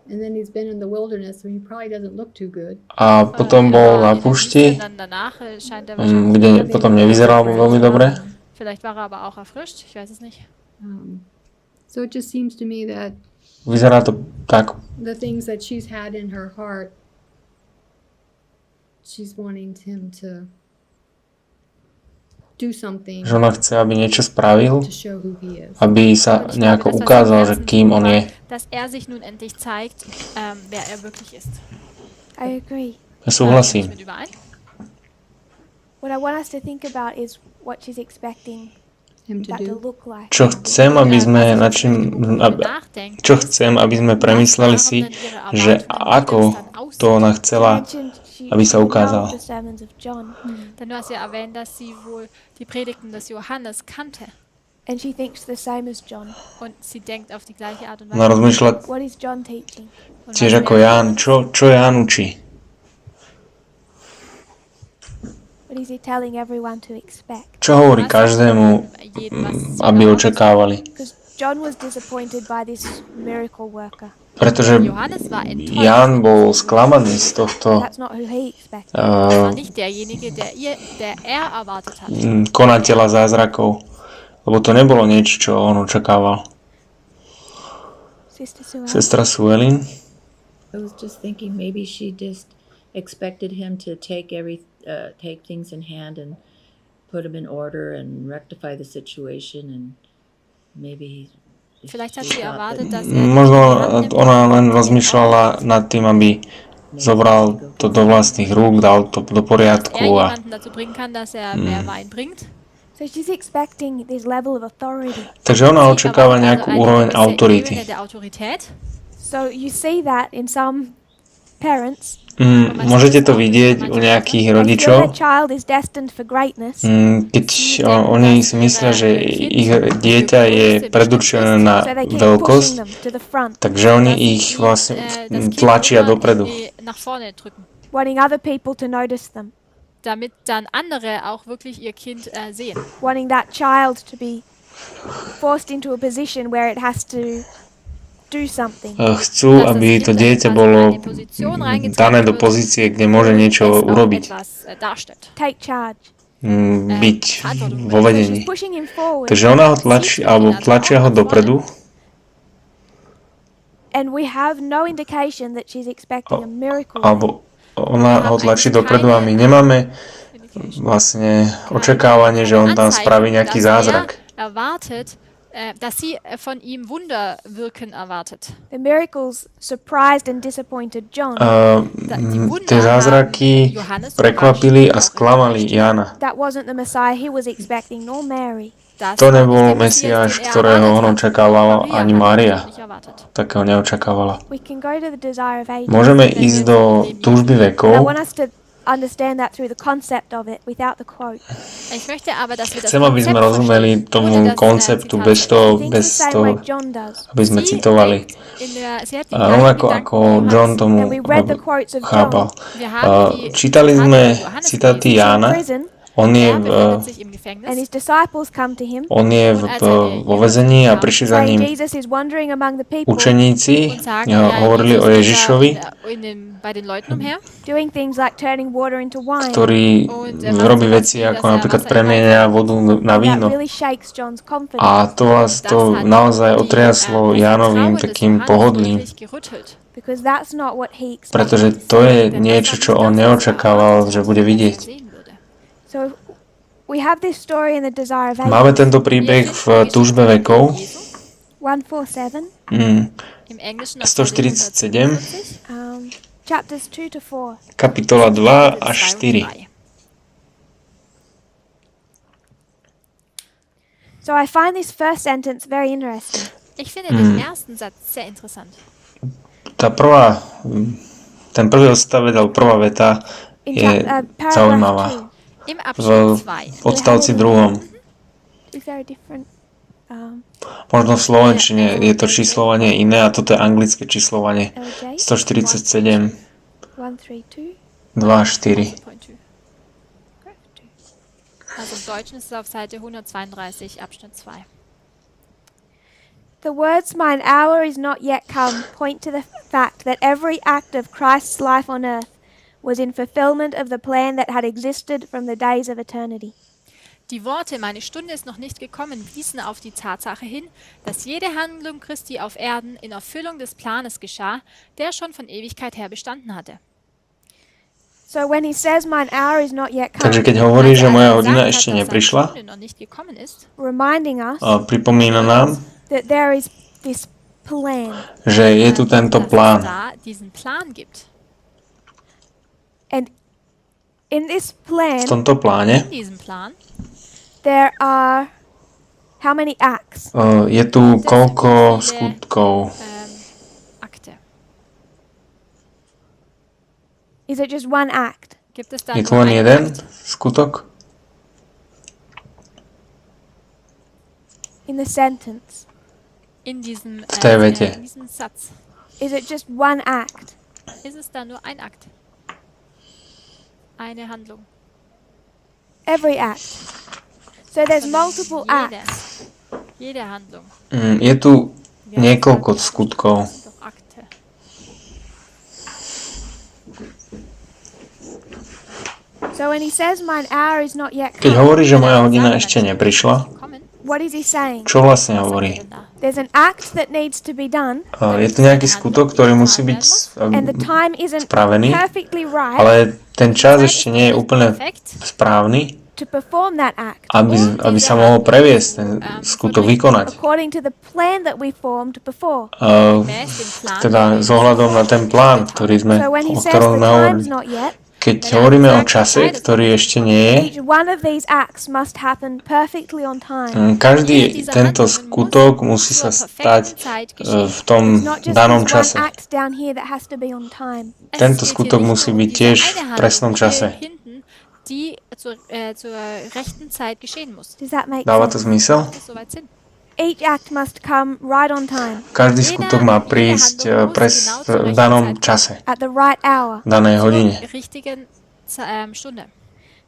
and then he's been in the wilderness, so he probably doesn't look too good. A potom bol na púšti, Dann danach scheint er wahrscheinlich kde potom nevyzeral veľmi dobre. Vielleicht war er aber auch erfrischt, ich weiß es nicht. So it just seems to me that Vyzerá to tak, the things that she's had in her heart, she's wanting him to do something že ona chce, aby niečo spravil, to show who he is. aby sa nejako ukázal, že kým on je. Dass er sich nun endlich zeigt, wer er wirklich ist. I agree. Ja súhlasím. Mit überein? What I want us to think about is what she's expecting Him to that to do. look like. Čo chcem, aby sme čo chcem, aby sme premysleli si, že ako to ona chcela, aby sa ukázal. The sermons of John, Denn du hast ja erwähnt, dass sie wohl die Predigten des Johannes kannte. and she thinks the same as John. Und sie denkt auf die gleiche Art und Ona Weise. rozmýšľa What is John teaching? Und tiež was ako er Ján. Čo Ján učí? What is he telling everyone to expect? Čo hovorí každému, aby očakávali? Because John was disappointed by this miracle worker. Pretože Johannes war enttäuscht. Ján bol sklamaný z tohto That's not who he expected. War nicht derjenige, der er erwartet hat. konateľa zázrakov. Lebo to nebolo niečo, čo on očakával. Sister Sue Ellen? Sestra Suelin? I was just thinking maybe she just expected him to take things in hand and put them in order and rectify the situation, and maybe Vielleicht hat she sie thought erwartet, that dass er Možno ona len rozmýšľala nad tým, aby zobral to do vlastných rúk, dal to do poriadku a jemanden dazu bringen kann, dass er mehr Wein bringt. So she's expecting this level of authority. takže ona očakáva nejakú úroveň autority. Der Autorität. So you see that in some parents. Môžete to vidieť u nejakých They feel rodičov, their child is destined for greatness. keď oni si myslia, že ich dieťa je predurčené na So they keep pushing veľkosť, them to the front, takže oni ich vlastne tlačia dopredu. Nach vorne drücken, wanting other people to notice them, damit dann andere auch wirklich ihr Kind sehen. wanting that child to be forced into a position where it has to do something. Chcú, aby to dieťa bolo dané do pozície, kde môže niečo urobiť, Take charge. byť vo vedení. She's pushing him forward, Takže ona ho tlačí, alebo tlačia ho dopredu and we have no indication that she's expecting a miracle. alebo ona ho tlačí dopredu a my nemáme vlastne očakávanie, že on tam spraví nejaký zázrak. Erwartet, dass sie von ihm Wunder wirken erwartet. The miracles surprised and disappointed John. Tie zázraky prekvapili a sklamali Jána. That wasn't the Messiah he was expecting, nor Mary. To nebol Mesiáš, ktorého on očakávala, ani Mária. Takého neočakávala. We can go to the desire of ages. Môžeme ísť do túžby I vekov. want us to understand that through the concept of it, without the quote. Ich möchte aber, dass wir das Chcem, aby sme Konzept rozumeli verstehen, tomu ohne das, konceptu Zitat bez toho, Think bez the same toho, way John does. aby sme Sie citovali. sie hat die A gleichen rovnako Gedanken ako wie John Johannes. tomu And we read the quotes of chápal. John. Wir haben die Čítali sme Johannes citáty He's in Jána, prison, On je, Er befindet sich im and Gefängnis. his disciples come to him, vo väzení a prišli za saying ním Jesus is wandering among the people, učeníci, Und sagen, ja, hovorili o Jesus geht da Ježišovi, bei den Leuten umher. doing things like turning water into wine. ktorý robí veci ako napríklad premienia vodu na That víno. really shakes John's confidence. A to naozaj otriaslo Jánovým takým pohodlím, Because that's not what he expected. pretože to je niečo, čo on neočakával, že bude vidieť. So we have this story in the Desire of Ages. Máme tento príbeh v Túžbe vekov, 147, Im Englischen 147, chapters 2 to 4. kapitola 2 až 4. So I find this first sentence very interesting. Ich finde den ersten Satz sehr interessant. Ten prvý odstavec, alebo prvá veta je zaujímavá. Im V Abschnitt 2. odstavci 2. Is there a different Možno v slovenčine je to číslovanie iné a toto je anglické číslovanie. LJ? 147, 132. 2 až 4. Also im Deutschen ist es auf Seite 132, Abschnitt 2. The words "mine hour is not yet come" point to the fact that every act of Christ's life on earth was in fulfillment of the plan that had existed from the days of eternity. Die Worte, meine Stunde ist noch nicht gekommen, wiesen auf die Tatsache hin, dass jede Handlung Christi auf Erden in Erfüllung des Planes geschah, der schon von Ewigkeit her bestanden hatte. So when he says "mine hour is not yet come", Takže keď hovorí, že moja hodina ešte neprišla, reminding us pripomína nám, that there is this plan. že je tu tento plán. And in this plan, V tomto pláne there are how many acts? je tu koľko skutkov. Is it just one act? Je tu len jeden skutok? In the sentence. V tej vete. Is it just one act? Ist es da nur ein Akt? Eine Handlung. Every act. So there's multiple acts. Jede Handlung. Je tu niekoľko skutkov. So when he says "mine hour is not yet Keď come", hovorí, že moja hodina ešte neprišla, what is he saying? čo vlastne hovorí? There's an act that needs to be done, Je tu nejaký skutok, ktorý musí byť and the time isn't spravený, perfectly right ale ten čas ešte nie je úplne správny, to perform that act aby sa mohol previesť, ten skutok vykonať. according to the plan that we formed before. Teda s ohľadom na ten plán, So when he o says ktorom the sme time's hovorili. not yet, Keď hovoríme o čase, ktorý ešte nie je, each one of these acts must happen perfectly on time. každý tento skutok musí sa stať v tom Not just danom this čase. one act down here that has to be on time. Tento skutok musí byť tiež v presnom čase. Die zur rechten Zeit geschehen muss. Does that make Dáva to sense? zmysel? Das ist soweit Sinn. Each act must come right on time, Každý skutok má prísť v danom čase, at the right hour. v danej hodine. Richtigen Stunde.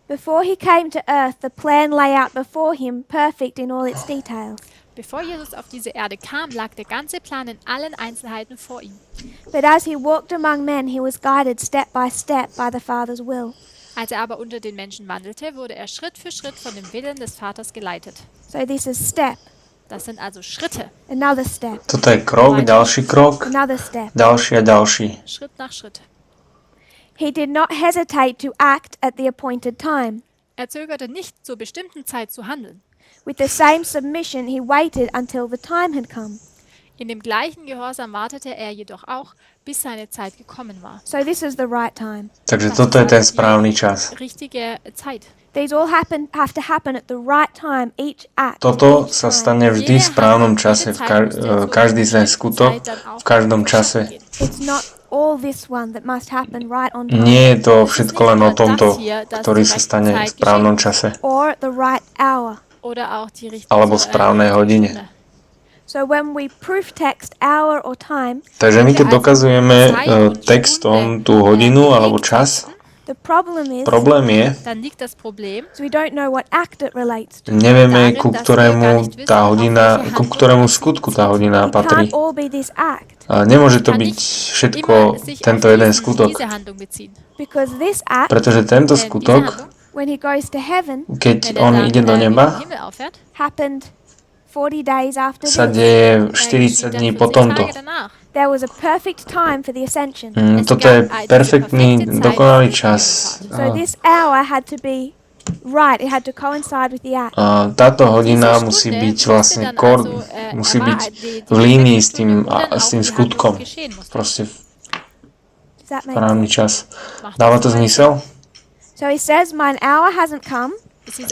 Before he came to earth, the plan lay out before him, perfect in all its details. Bevor Jesus auf diese Erde kam, lag der ganze Plan in allen Einzelheiten vor ihm. But as he walked among men, he was guided step by the Father's will. Als er aber unter den Menschen wandelte, wurde er Schritt für Schritt von dem Willen des Vaters geleitet. So this is step, Das sind also Schritte, another step, Toto je krok, ďalší krok, another step. ďalší a ďalší. Schritt nach Schritt. He did not hesitate to act at the appointed time. Er zögerte nicht, zur bestimmten Zeit zu handeln. With the same submission, he waited until the time had come. In dem gleichen Gehorsam wartete er jedoch auch, bis seine Zeit gekommen war. So this is the right time. Takže toto je ten správny čas. Richtige Zeit. These all have to happen at the right time, each act. Toto sa stane vždy v správnom čase, každý ten skutok v každom čase. It's not all this one that must happen right on time. Nie je to všetko len o tomto, ktorý sa stane v správnom čase, Or the right hour. Oder auch die richtige alebo v správnej hodine. So when we proof text hour or time, Takže my keď dokazujeme textom tú hodinu alebo čas, The problem is, Problém je, dann liegt das Problem we don't know what act it relates to. nevieme, ku ktorému tá hodina, ku ktorému skutku tá hodina It can't patrí. all be this act, A nemôže to byť všetko tento jeden skutok, diese Handlung beziehen. because this act, pretože tento Diese skutok, Handlung, when he goes to heaven, keď wenn on dann, ide do in den neba, Himmel auffährt, happened 40 days after sa this. deje geschieht 40 dann dní 40 po tomto. Tage danach. There was a perfect time for the ascension. Toto je perfektný, dokonalý čas. So this hour had to be right. It had to coincide with the act. Táto hodina musí byť vlastne musí byť v línii s tým skutkom. Proste Does that make správny sense? čas. Dáva to zmysel? So he says, "Mine hour hasn't come,"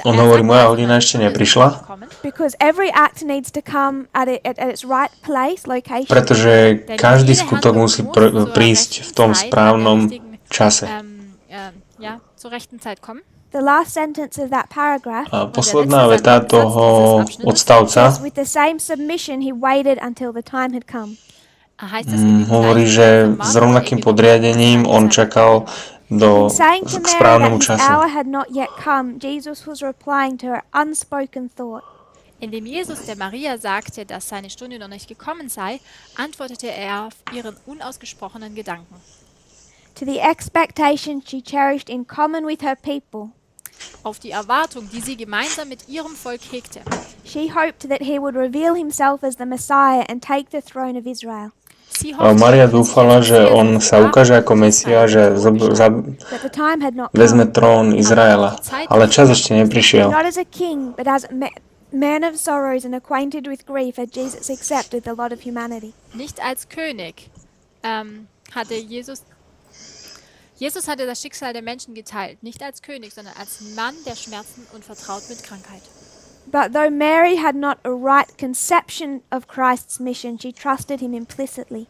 On hovorí, moja hodina ešte neprišla, because every act needs to come at its right place, location. pretože každý skutok musí prísť v tom správnom čase. Ja, zur rechten Zeit kommen. The last sentence of that paragraph A posledná veta toho odstavca says, "With the same submission, he waited until the time had come." hovorí, že s rovnakým podriadením on čakal In saying to k Mary správnemu that his času. hour had not yet come, Jesus was replying to her unspoken thought. Indem Jesus der Maria sagte, dass seine Stunde noch nicht gekommen sei, antwortete er auf ihren unausgesprochenen Gedanken. To the expectation she cherished in common with her people, Auf die Erwartung, die sie gemeinsam mit ihrem Volk hegte. she hoped that he would reveal himself as the Messiah and take the throne of Israel. Sie hoffte, Maria dass dúfala, Jesus že Messias on sa ukáže ako Mesia, že But the time had not vezme come. trón Izraela. Ale čas ešte neprišiel. Not as a king, but as a man of sorrows and acquainted with grief, had Jesus accepted the lot of humanity. Nicht als König hatte Jesus hatte das Schicksal der Menschen geteilt, nicht als König, sondern als Mann der Schmerzen und vertraut mit Krankheit. But though Mary had not a right conception of Christ's mission, she trusted him implicitly.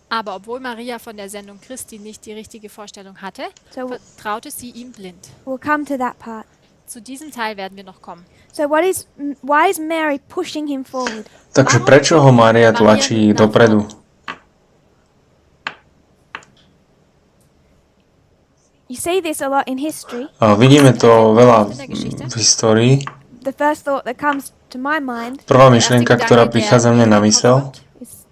Aber obwohl Maria von der Sendung Christi nicht die richtige Vorstellung hatte, So vertraute sie ihm blind. we'll come to that part. Zu diesem Teil werden wir noch kommen. So why is Mary pushing him forward? Takže prečo ho Mária tlačí dopredu? You see this a lot in history. Vidíme to veľa v histórii. The first thought that comes to my mind Prvá myšlienka, ktorá prichádza mne na mysel, is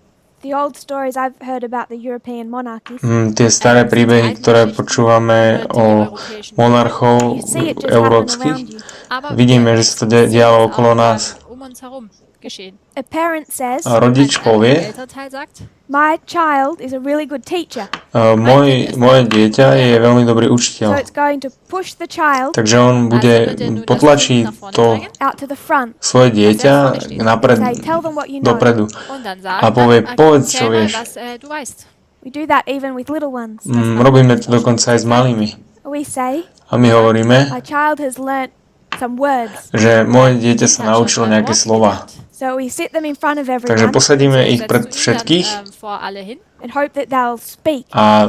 the old stories I've heard about the European monarchies. tie staré príbehy, ktoré počúvame o monarchov You see it just happen európskych. around you. Vidíme, že sa to dialo okolo nás. Uns herum geschehen. A parent says, A rodič Der povie, Elternteil sagt, "My child is a really good teacher, moje dieťa je veľmi dobrý so učiteľ. it's going to push the child Takže on bude potlačiť to out to the front. svoje dieťa napred, Say, tell them what you know." dopredu. und dann A sagt povie, povedz, čo erzähl mal, vieš. was du weißt. We do that even with little ones. Robíme to dokonca aj s malými. We say, A my hovoríme, "My child has learnt some words." že moje dieťa sa naučilo nejaké slova. So we sit them in front of Takže everyone posadíme ich Setzt pred du ihn všetkých dann, vor alle hin. and hope that they'll speak. a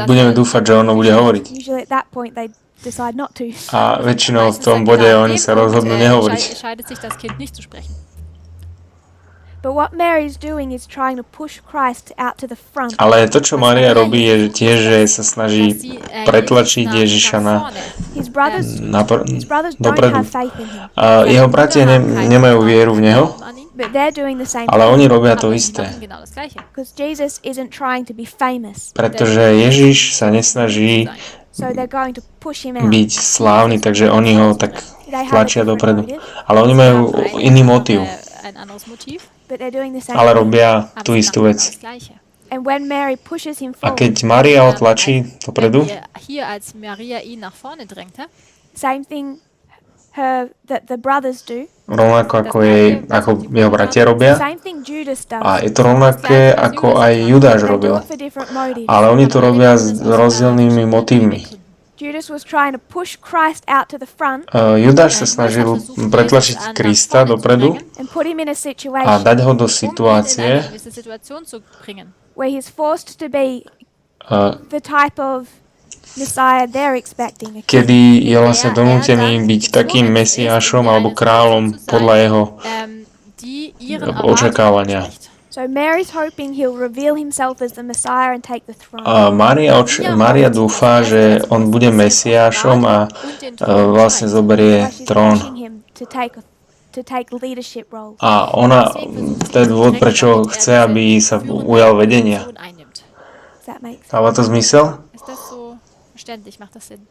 budeme dúfať, že ono bude hovoriť. Usually at that point they decide not to. A väčšinou v Meistens tom sagt bode er, oni "Dem sa Punkt, rozhodnú nehovoriť. entscheidet sich das Kind nicht zu sprechen. But what Mary's doing is trying to push Christ out to the front. Ale to, čo Mária robí, je tiež, že sa snaží pretlačiť Ježiša His brothers don't dopredu. have faith in him, A jeho bratia nemajú vieru v neho, but they're doing the same ale thing oni robia to isté. Genau das Gleiche. because Jesus isn't trying to be famous. Pretože Ježiš sa nesnaží So they're going to push him out. byť slávny, takže oni ho tak They have a tlačia different dopredu. motive, Ale oni majú iný motív, Ein anderes Motiv. but they're doing the same ale thing. robia aber tú sie istú machen vec. das Gleiche. And when Mary pushes him A forward, keď Mária ho tlačí dopredu, Hier als Maria ihn nach vorne drängte, same thing that the brothers do, rovnako ako jeho bratia robia, same thing Judas does. a je to rovnaké, ako aj Judáš They do robil. it for different motives. Ale oni to robia s rozdielnými motívmi. Judas was trying to push Christ out to the front Judáš sa snažil pretlačiť Krista dopredu and put him in a a situation dať ho do in eine situácie, gewisse Situation zu bringen. where he's forced to be uh, the type of Messiah they're expecting. kedy je vlastne donútený byť takým mesiášom alebo kráľom podľa jeho Die ihren očakávania. Erwartungen entspricht. So Mary's hoping he'll reveal himself as the Messiah and take the throne. Mária dúfa, že on bude Mesiášom a vlastne zoberie She's trón. pushing him to take leadership roles. A ona, to je dôvod, prečo chce, aby sa ujal vedenia. Does that make sense? Dáva to zmysel? Ist das so verständlich? Macht das Sinn?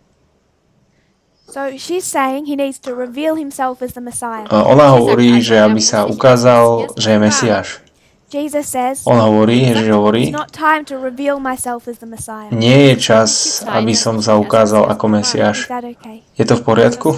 So she's saying he needs to reveal himself as the Messiah. Ona hovorí, že aby sa ukázal, že je Mesiáš. Jesus says, On hovorí, Ježiš hovorí, it's not time to reveal myself as the Messiah. nie je čas, aby som sa ukázal ako Mesiáš. Is that okay? Je to v poriadku?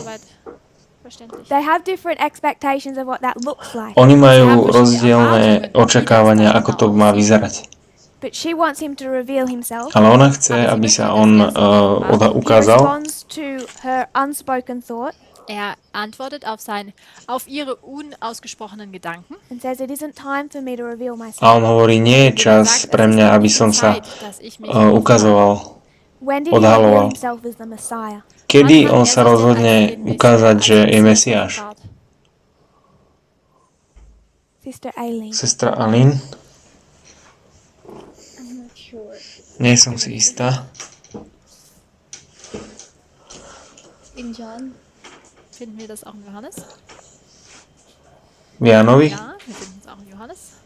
They have different expectations of what that looks like. Oni majú rozdielne očakávania, ako to má vyzerať. But she wants him to reveal himself. Ale ona chce, aby sa on He ukázal. responds to her unspoken thought Er antwortet auf ihre unausgesprochenen Gedanken. and says, it isn't time for me to reveal myself. A on hovorí, nie je čas pre mňa, aby som sa ukazoval, When did he odhaloval. reveal himself as the Messiah? Kedy on sa rozhodne ukázať, že je Mesiáš? Sister Aileen. Sestra Aline? I'm not sure. Nie som si istá. In John. Finden wir das auch in Johannes? V Jánovi? Ja, wir finden es auch in Johannes.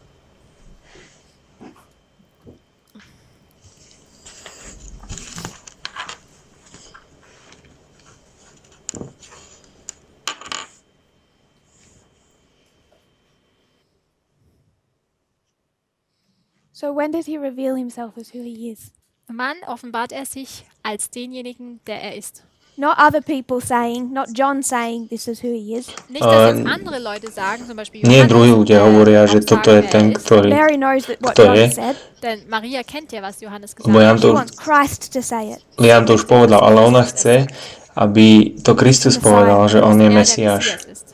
So when did he reveal himself as who he is? Wann offenbart er sich als denjenigen, der er ist? Not other people saying, not John saying this is who he is. Nicht, dass jetzt andere Leute sagen, zum Beispiel Nie druhí Johannes, ľudia hovoria, že toto je ten, ktorý... Mary knows that what Kto John je? said. Denn Maria kennt ja, was Johannes gesagt Lebo hat. Jan She to, wants Christ to say it. Jan to už povedal, ale ona chce, aby to Kristus povedal, že on je Der Mesiáš. Messias ist.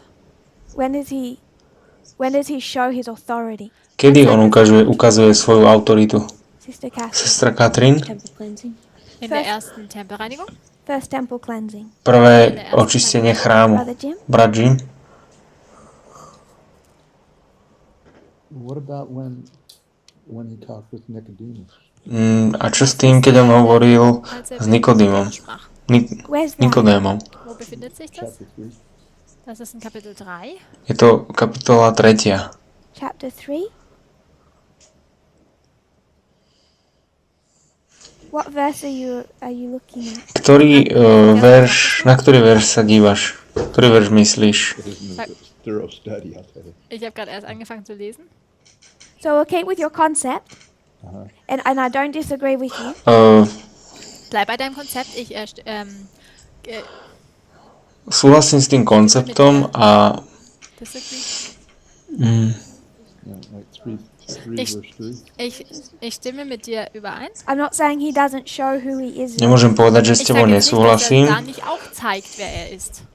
When does he show his authority? Kedy on ukazuje svoju autoritu? Sister Catherine. Sestra Katrin? Temple cleansing. In der ersten Tempelreinigung. First temple cleansing. Prvé očistenie chrámu. Brother Jim? Brat Jim? What about when he talked with Nicodemus? A čo s tým, keď on hovoril Als er s Nikodémom? sprach. Where's that? Nikodémom. Wo befindet sich das? Chapter 3. Das ist in Kapitel 3. Je to kapitola 3. Chapter 3? What verse are you looking at? Na ktorý verš sa dívaš? Ktorý verš myslíš? It isn't a thorough study, I'll tell you. Ich habe gerade erst angefangen zu lesen. So we'll keep with your concept. Uh-huh. And I don't disagree with you. Bleib bei deinem Konzept. Súhlasím s tým konceptom a disagree. Yeah, like 3 Ich- verse 3. Ich stimme mit dir überein. I'm not saying he doesn't show who he is. nemôžem povedať, že s Ich tebou sage jetzt nicht, dass er nesúhlasím, da nicht auch zeigt, wer er ist.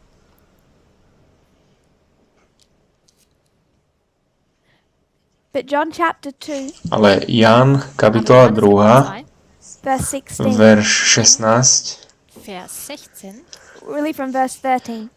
But John chapter 2, ale Jan, kapitola 2, verse 16, verš 16, Vers 16. really from verse 13.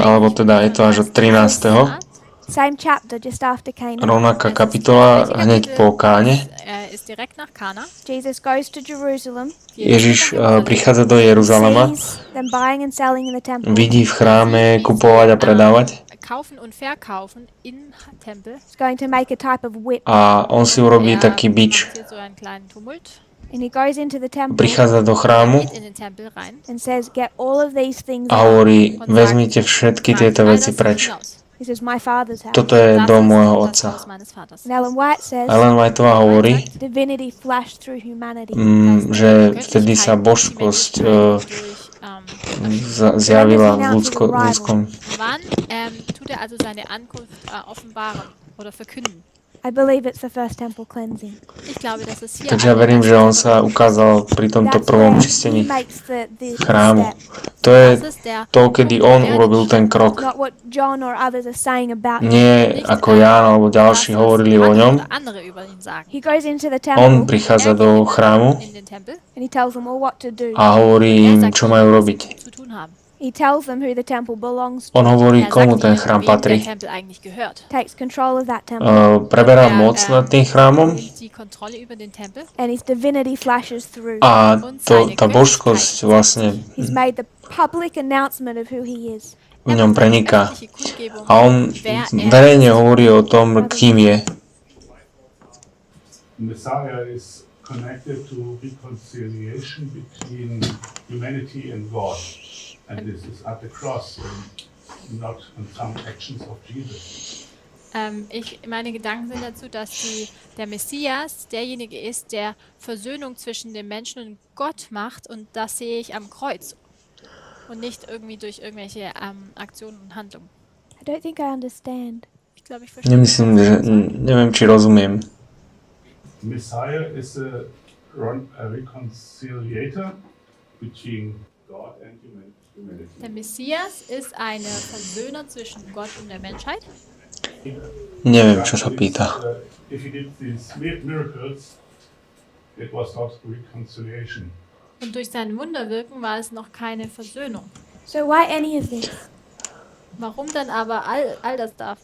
alebo teda je to až od 13. Same chapter, just after Cana. Rovnaká kapitola hneď po Káne. Ist direkt nach Kana. Jesus goes to Jerusalem, Ježiš prichádza do Jeruzalema, sees them buying and selling in the temple. vidí v chráme kupovať a predávať Kaufen und verkaufen im Tempel. He's going to make a type of whip. a on si urobí taký bič. Macht hier so einen kleinen Tumult. And he goes into the temple Prichádza do chrámu Geht in den Tempel rein. and says, get all of these things a out. hovorí, vezmite všetky tieto veci preč. This is my father's house. Toto je Das dom ist môjho das otca. Haus meines Vaters. And Ellen White says, Ellen Whiteová hovorí, divinity flashed through humanity. že vtedy sa božskosť zjavila v ľudskom. Wann tut er also seine Ankunft offenbaren oder verkünden? I believe it's the first temple cleansing. Ich glaube, dass es hier Takže ja verím, že on sa ukázal pri tomto That's prvom where he čistení makes the chrámu. step. To je das ist der to, kedy on urobil ten krok. Not what John or others are saying about him. Nie ako Ján alebo ďalší hovorili o ňom. andere über ihn sagen. He goes into the On temple prichádza do chrámu In den Tempel and he tells them all what to do. a hovorí im, čo majú robiť. zu tun haben. He tells them who the temple belongs On to. hovorí, komu ten ihnen, chrám wem der patrí. Tempel eigentlich gehört. Takes control of that temple. Preberá moc nad tým chrámom Nimmt die Kontrolle über den Tempel And his divinity flashes through. a tá božskosť vlastne He's made the public announcement of who he is. v ňom preniká. öffentliche Kundgebung, A on wer verejne hovorí o tom, kým je. Messiah is connected to reconciliation between humanity and God. And this is at the cross and not on some actions of Jesus. Meine Gedanken sind dazu, dass der Messias derjenige ist, der Versöhnung zwischen dem Menschen und Gott macht, und das sehe ich am Kreuz und nicht irgendwie durch irgendwelche Aktionen und Handlungen. I don't think I understand. Ich glaube, ich verstehe. Nemyslím, že neviem, či rozumiem. Messiah is a reconciliator between God and humanity. Der Messias ist eine Versöhner zwischen Gott und der Menschheit. Neviem, čo sa pýta. If he did these miracles, it was not reconciliation. Und durch sein Wunderwirken war es noch keine Versöhnung. So why any of this? Warum dann aber all das darf?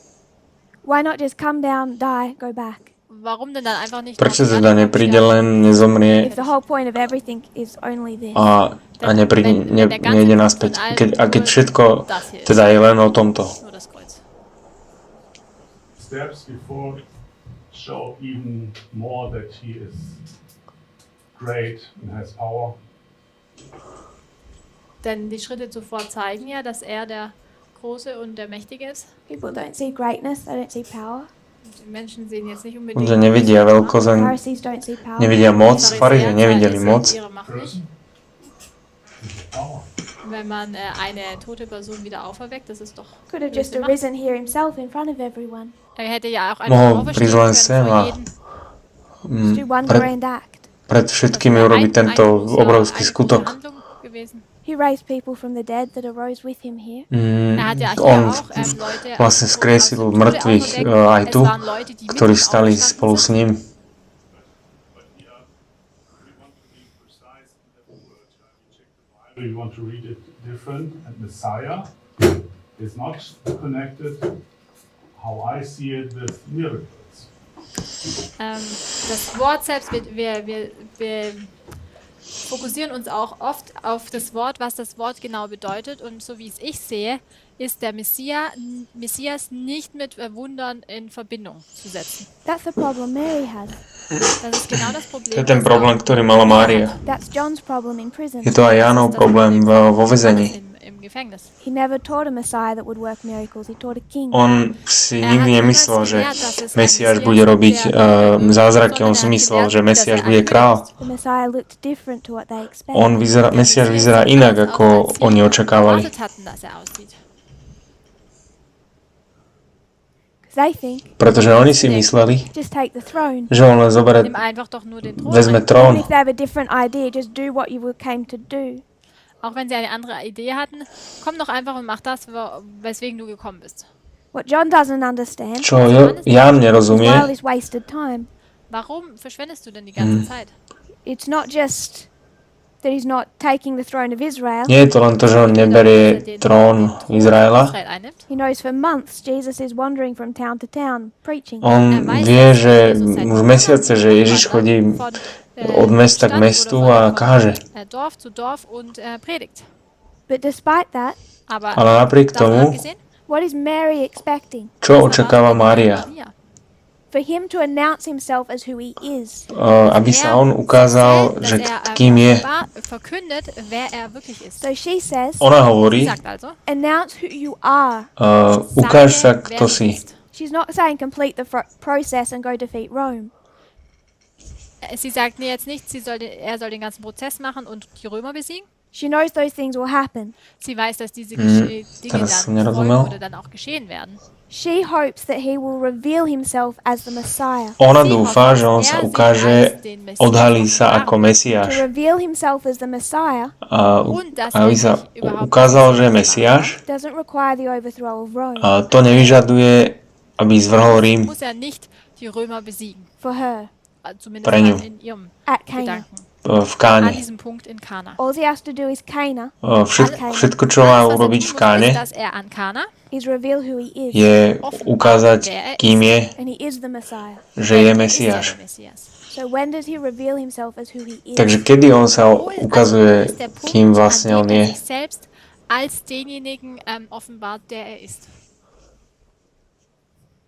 Why not just come down, die, go back? Warum denn dann einfach nicht Prečo noch die teda anderen nepríde sterben? len, nezomrie If the whole point of everything is only this. a nejde naspäť. Keď všetko teda je len o tomto. Nur das Kreuz. Steps before show even more that he is great and has power. Denn die Schritte zuvor zeigen ja, dass er der Große und der Mächtige ist. People don't see greatness, they don't see power. Und die Menschen sehen jetzt nicht Ľudia unbedingt nevidia veľkosť, Pharisees don't see power. nevidia moc. Farizeji nevideli moc. ihre Macht nicht. Power. Wenn man eine tote Person wieder auferweckt, das ist doch Could have just höchste Macht. arisen here himself in front of everyone. Er hätte ja auch Mohol einfach prísť len auferstehen sem können a vor jedem. Just do one pred, grand act. pred všetkými urobiť tento obrovský skutok. He raised people from the dead that arose with him here. On vlastne skresil mŕtvych aj tu, ktorí stali spolu s ním. We want to read it different, and Messiah is not connected, how I see it, with miracles. Das Wort selbst, wir fokussieren uns auch oft auf das Wort, was das Wort genau bedeutet, und so wie es ich sehe, ist der Messias nicht mit Wundern in Verbindung zu setzen. That's the problem Mary has. Das ist genau das Problem. To je ten problém, ktorý mala Mária. That's John's problem in prison. Je to aj Jánov problém vo väzení. Im Gefängnis. He never taught a Messiah that would work miracles. He taught a king. On si nikdy nemyslel, že Mesiáš bude robiť zázraky. On si myslel, že Mesiáš bude král. The Messiah looked different to what they expected. Mesiáš vyzerá inak, ako oni očakávali. Erwartet hatten, dass er aussieht. They think, Pretože oni si mysleli, just take the throne. že on len zoberie, Nimm einfach doch nur den Thron vezme ein. Even trón. if they have a different idea, just do what you came to do. Auch wenn sie eine andere Idee hatten, komm doch einfach und mach das, weswegen du gekommen bist. What John doesn't understand Čo Ján is nerozumie, while is wasted time. Warum verschwendest du denn die ganze Zeit? It's not just that he's not taking the throne of Israel. nie je to len to, že on neberie trón Izraela. Israel einnimmt. He knows for months Jesus is wandering from town to town preaching. On vie, že už mesiace, že Ježiš chodí od mesta k mestu a káže. Dorf zu Dorf und predigt. But despite that, Aber Ale napriek davon tomu, abgesehen, what is Mary expecting? čo očakáva Mária? For him to announce himself as who he is. Aby sa on ukázal, že kým je. Verkündet, wer er wirklich ist. So she says, Ona hovorí, Sagt also, announce who you are. ukáž sa, sage, kto wer du si. bist. She's not saying complete the process and go defeat Rome. Sie sagt mir jetzt nicht, er soll den ganzen Prozess machen und die Römer besiegen. She knows those things will happen. Sie weiß, dass diese Dinge teraz som dann nerozumel. folgen oder dann auch geschehen werden. She hopes that he will reveal himself as the Messiah. Ona dúfa, že on sa ukáže, odhalí sa ako To Mesiáš. reveal himself as the Messiah Aby sa ukázal, že je Mesiáš, doesn't require the overthrow of Rome to nevyžaduje, aby zvrhol Rím Muss er nicht die Römer besiegen. for her Zumindest Pre ňu. in ihrem at Cana. Gedanken. v an Káne. diesem Punkt in Kana. All he has to do is Cana Všetko, čo má Alles, was er urobiť tun v muss, Káne, ist, dass er an Kana is reveal who he is, je ukázať, kým je, and he is the Messiah. že je ist er Mesiáš. der Messias. So when does he reveal himself as who he is? Takže kedy on sa ukazuje, Ist der Punkt, kým vlastne an on dem er je? sich selbst als denjenigen offenbart, der er ist.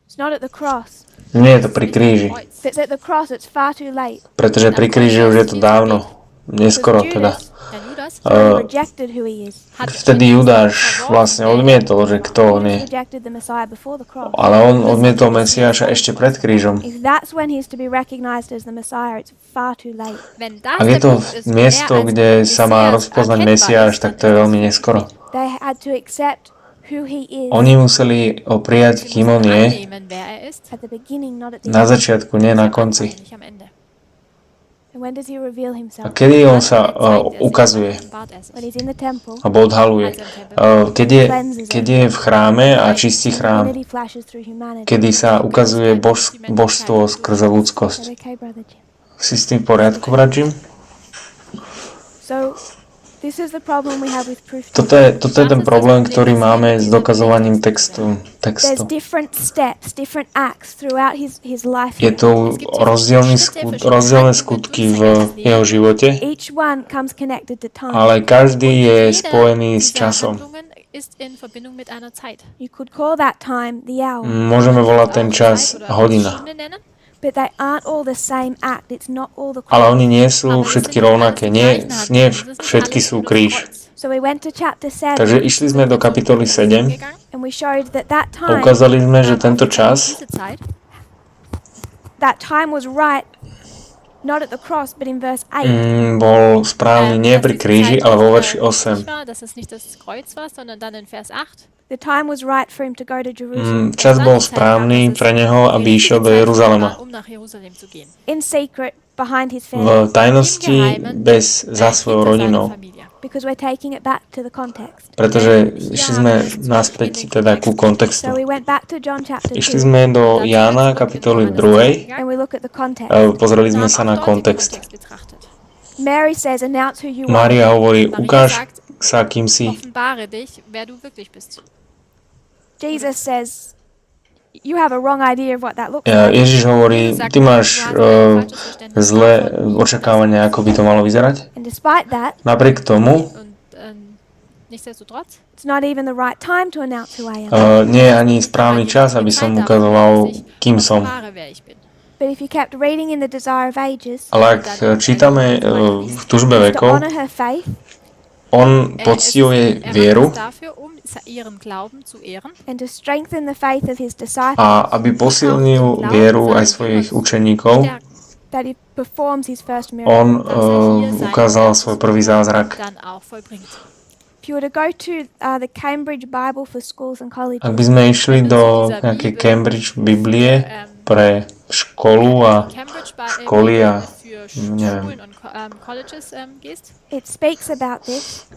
It's not at the cross. Nie je to pri kríži, If it's at the cross, it's far too late. pretože pri kríži už je to dávno, neskoro teda. Der Judas Rejected who he is. Vtedy Judáš vlastne odmietol, že kto on je. Rejected the Messiah before the cross. Ale on odmietol Mesiáša ešte pred krížom. If that's when he's to be recognized as the Messiah, it's far too late. Wenn das Ak je der to Punkt ist, wo miesto, er als kde sa má Messias rozpoznať erkennbar Mesiáš, ist, tak dann to je ist veľmi es neskoro. They had to accept who he is Oni museli ho prijať, kým on je, annehmen, wer er ist, at the beginning, not at the na end. začiatku, nie na konci. nicht am Ende. And when does he reveal A himself? kedy on sa ukazuje, When he's in the temple, alebo odhaluje? Keď je v chráme a čistí chrám, divinity flashes through humanity. kedy sa ukazuje božstvo skrze ľudskosť. Is that okay, brother Jim? Si s tým v poriadku, brat Jim? So, this is the problem we have with proof. Toto je ten problém, ktorý máme s dokazovaním textu. There's different steps, different acts throughout his life. Je tu rozdielne skutky v jeho živote, Each one comes connected to time. ale každý je spojený s časom. Ist in Verbindung mit einer Zeit. You could call that time the hour, Môžeme volať ten čas hodina, Stunde nennen, but they aren't all the same act. It's not all the ale cross. oni nie sú všetky rovnaké. Nie všetky sú kríž. So we went to chapter 7 Takže išli sme do kapitoly 7 and we showed that a time ukázali sme, že tento čas diese Zeit, was right, not at the cross, but in verse 8. bol správny nie pri kríži, ale vo verši 8. war, dass es nicht das Kreuz war, sondern dann in Vers 8. The time was right for him to go to Jerusalem Čas bol správny pre neho, aby išiel do Jeruzalema. Nach Jerusalem zu gehen. in secret behind his V family, tajnosti za svojou rodinou. because we're taking it back to the context. Pretože išli sme naspäť teda ku So kontextu. we went back to John chapter 2 Išli sme do Jána kapitoly 2. and we look at the context. Pozreli sme sa na kontext. Mary says, announce who you are. Mária hovorí, ukáž sa, kým si. Offenbare dich, wer du wirklich bist. Jesus says, you have a wrong idea of what that looks like. Ježiš hovorí, ty máš zlé očakávania, ako by to malo vyzerať. And despite that, Napriek tomu, Und nichtsdestotrotz, it's not even the right time to announce who I am. nie je ani správny čas, aby som ukazoval, kým som. offenbare, wer ich bin. But if you kept reading in the Desire of Ages, Ale ak čítame v tužbe to vekov, honor her faith on poctivuje vieru macht es dafür, ihren Glauben zu ehren. and to strengthen the faith of his disciples, a aby posilnil vieru aj svojich učeníkov, that he performs his first miracle. on ukázal svoj prvý zázrak. Dann auch vollbringt. If you were to go to the Cambridge Bible for schools and colleges, Ak by sme išli do nejakej Cambridge Biblie pre školu a Cambridge školy a für neviem, Schulen und Colleges gehst, it speaks about this,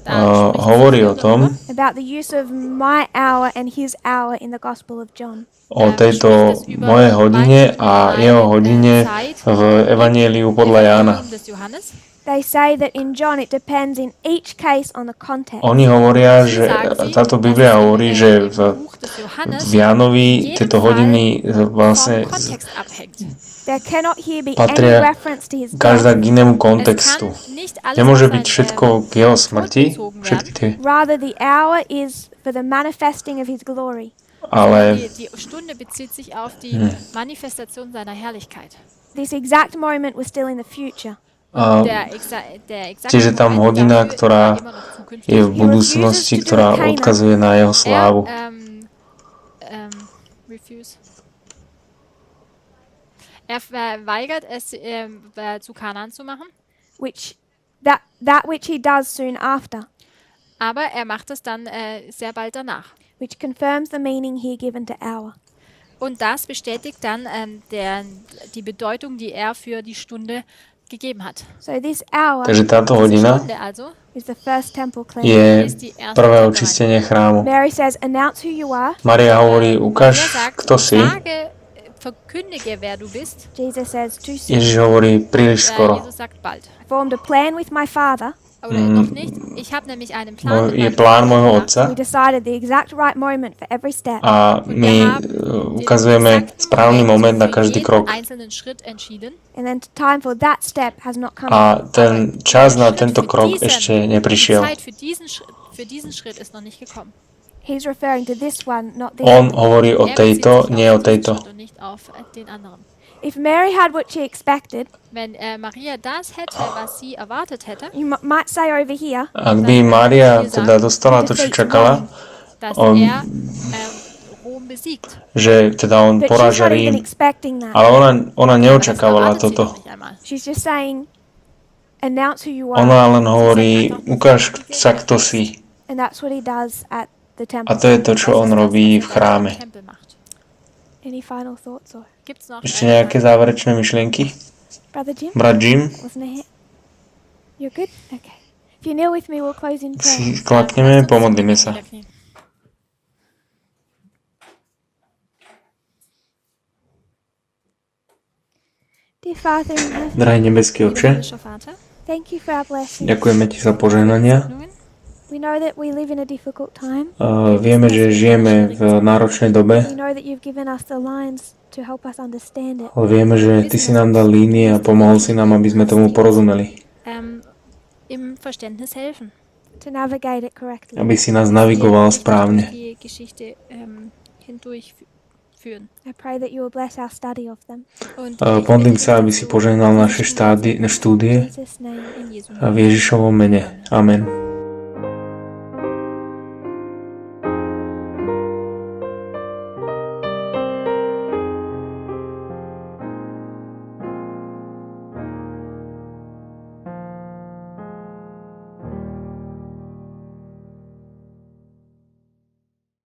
hovorí o tom, about the use of my hour and his hour in the Gospel of John. o tejto mojej hodine a jeho hodine v Evangeliu podľa Jána. des Johannes. They say that in John it depends in each case on the context. Oni hovoria, že táto Biblia hovorí, že v Jánovi tieto hodiny vlastne Kontext abhängt. There cannot here be any patria reference to his death. každá k inému kontextu. Nemôže byť všetko k jeho smrti, všetky tie, Rather, the hour is for the manifesting of his glory. ale Die Stunde bezieht sich auf die Manifestation seiner Herrlichkeit. This exact moment was still in the future. Der exakte tiež je tam Moment hodina, dafür ktorá immer noch zukünftig. je v budúcnosti, ktorá odkazuje na jeho slávu. Refuse. Verweigert es, zu Kanaan zu machen, Which that which he does soon after, aber macht es dann sehr bald danach. which confirms the meaning here given to hour. Und das bestätigt dann die Bedeutung, die er für die Stunde gegeben hat. So this hour Takže táto hodina Stunde also is the first temple cleansing. je ist die erste prvé Tempelreinigung. očistenie chrámu. Mary says, announce who you are. Maria hovorí, ukáž, Er sagt, kto si, sage, verkündige, wer du bist. Jesus says, too soon. Ježiš hovorí príliš skoro. Jesus sagt bald. I formed a plan with my father. Oder noch nicht. Ich habe nämlich einen Plan. mit Je meinem plán Vater môjho gemacht. otca We decided the exact right moment for every step. a my ukazujeme správny moment na každý krok. Einzelnen Schritt entschieden. And then time for that step has not come. A ten čas na tento krok ešte neprišiel. Zeit für diesen Schritt ist noch nicht gekommen. He's referring to this one, not the On other. hovorí o tejto, nie o tejto. Und nicht auf den anderen. If Mary had what she expected, Wenn Maria das hätte, was sie erwartet hätte, you might say over here, Ak by Mária teda dostala to, čo čakala, dass On- Rom besiegt. že teda on but she's poráža not even Rím, expecting that. ale ona Das neočakávala erwartet sie toto. noch nicht einmal. She's just saying, announce who you are. Ona len hovorí, ukáž sa, kto si. And that's what he does at the A temple. to je to, čo on robí v chráme. Tempel macht. Any final thoughts? Or Gibt's noch Ešte nejaké záverečné myšlienky? Brother Jim? Brat Jim, Wasn't it? You're good? Okay. If you kneel with me, we'll close in prayer. si klakneme, pomodlíme sa. Dear Father in heaven, Drahý nebeský Oče, Himmlischer Vater, thank you for our blessings. ďakujeme Ti za požehnania. We know that we live in a difficult time. Vieme, že žijeme v náročnej dobe, We know that you've given us the lines to help us understand it. ale vieme, že Ty si nám dal línie a pomohol si nám, aby sme tomu porozumeli. im Verständnis helfen. To navigate it correctly. Aby si nás navigoval správne. Die Geschichte hindurch führen. I pray that you will bless our study of them. Und Modlím sa, aby si požehnal naše štúdie In Jesus' name. in Jesu v Ježišovom mene. Amen.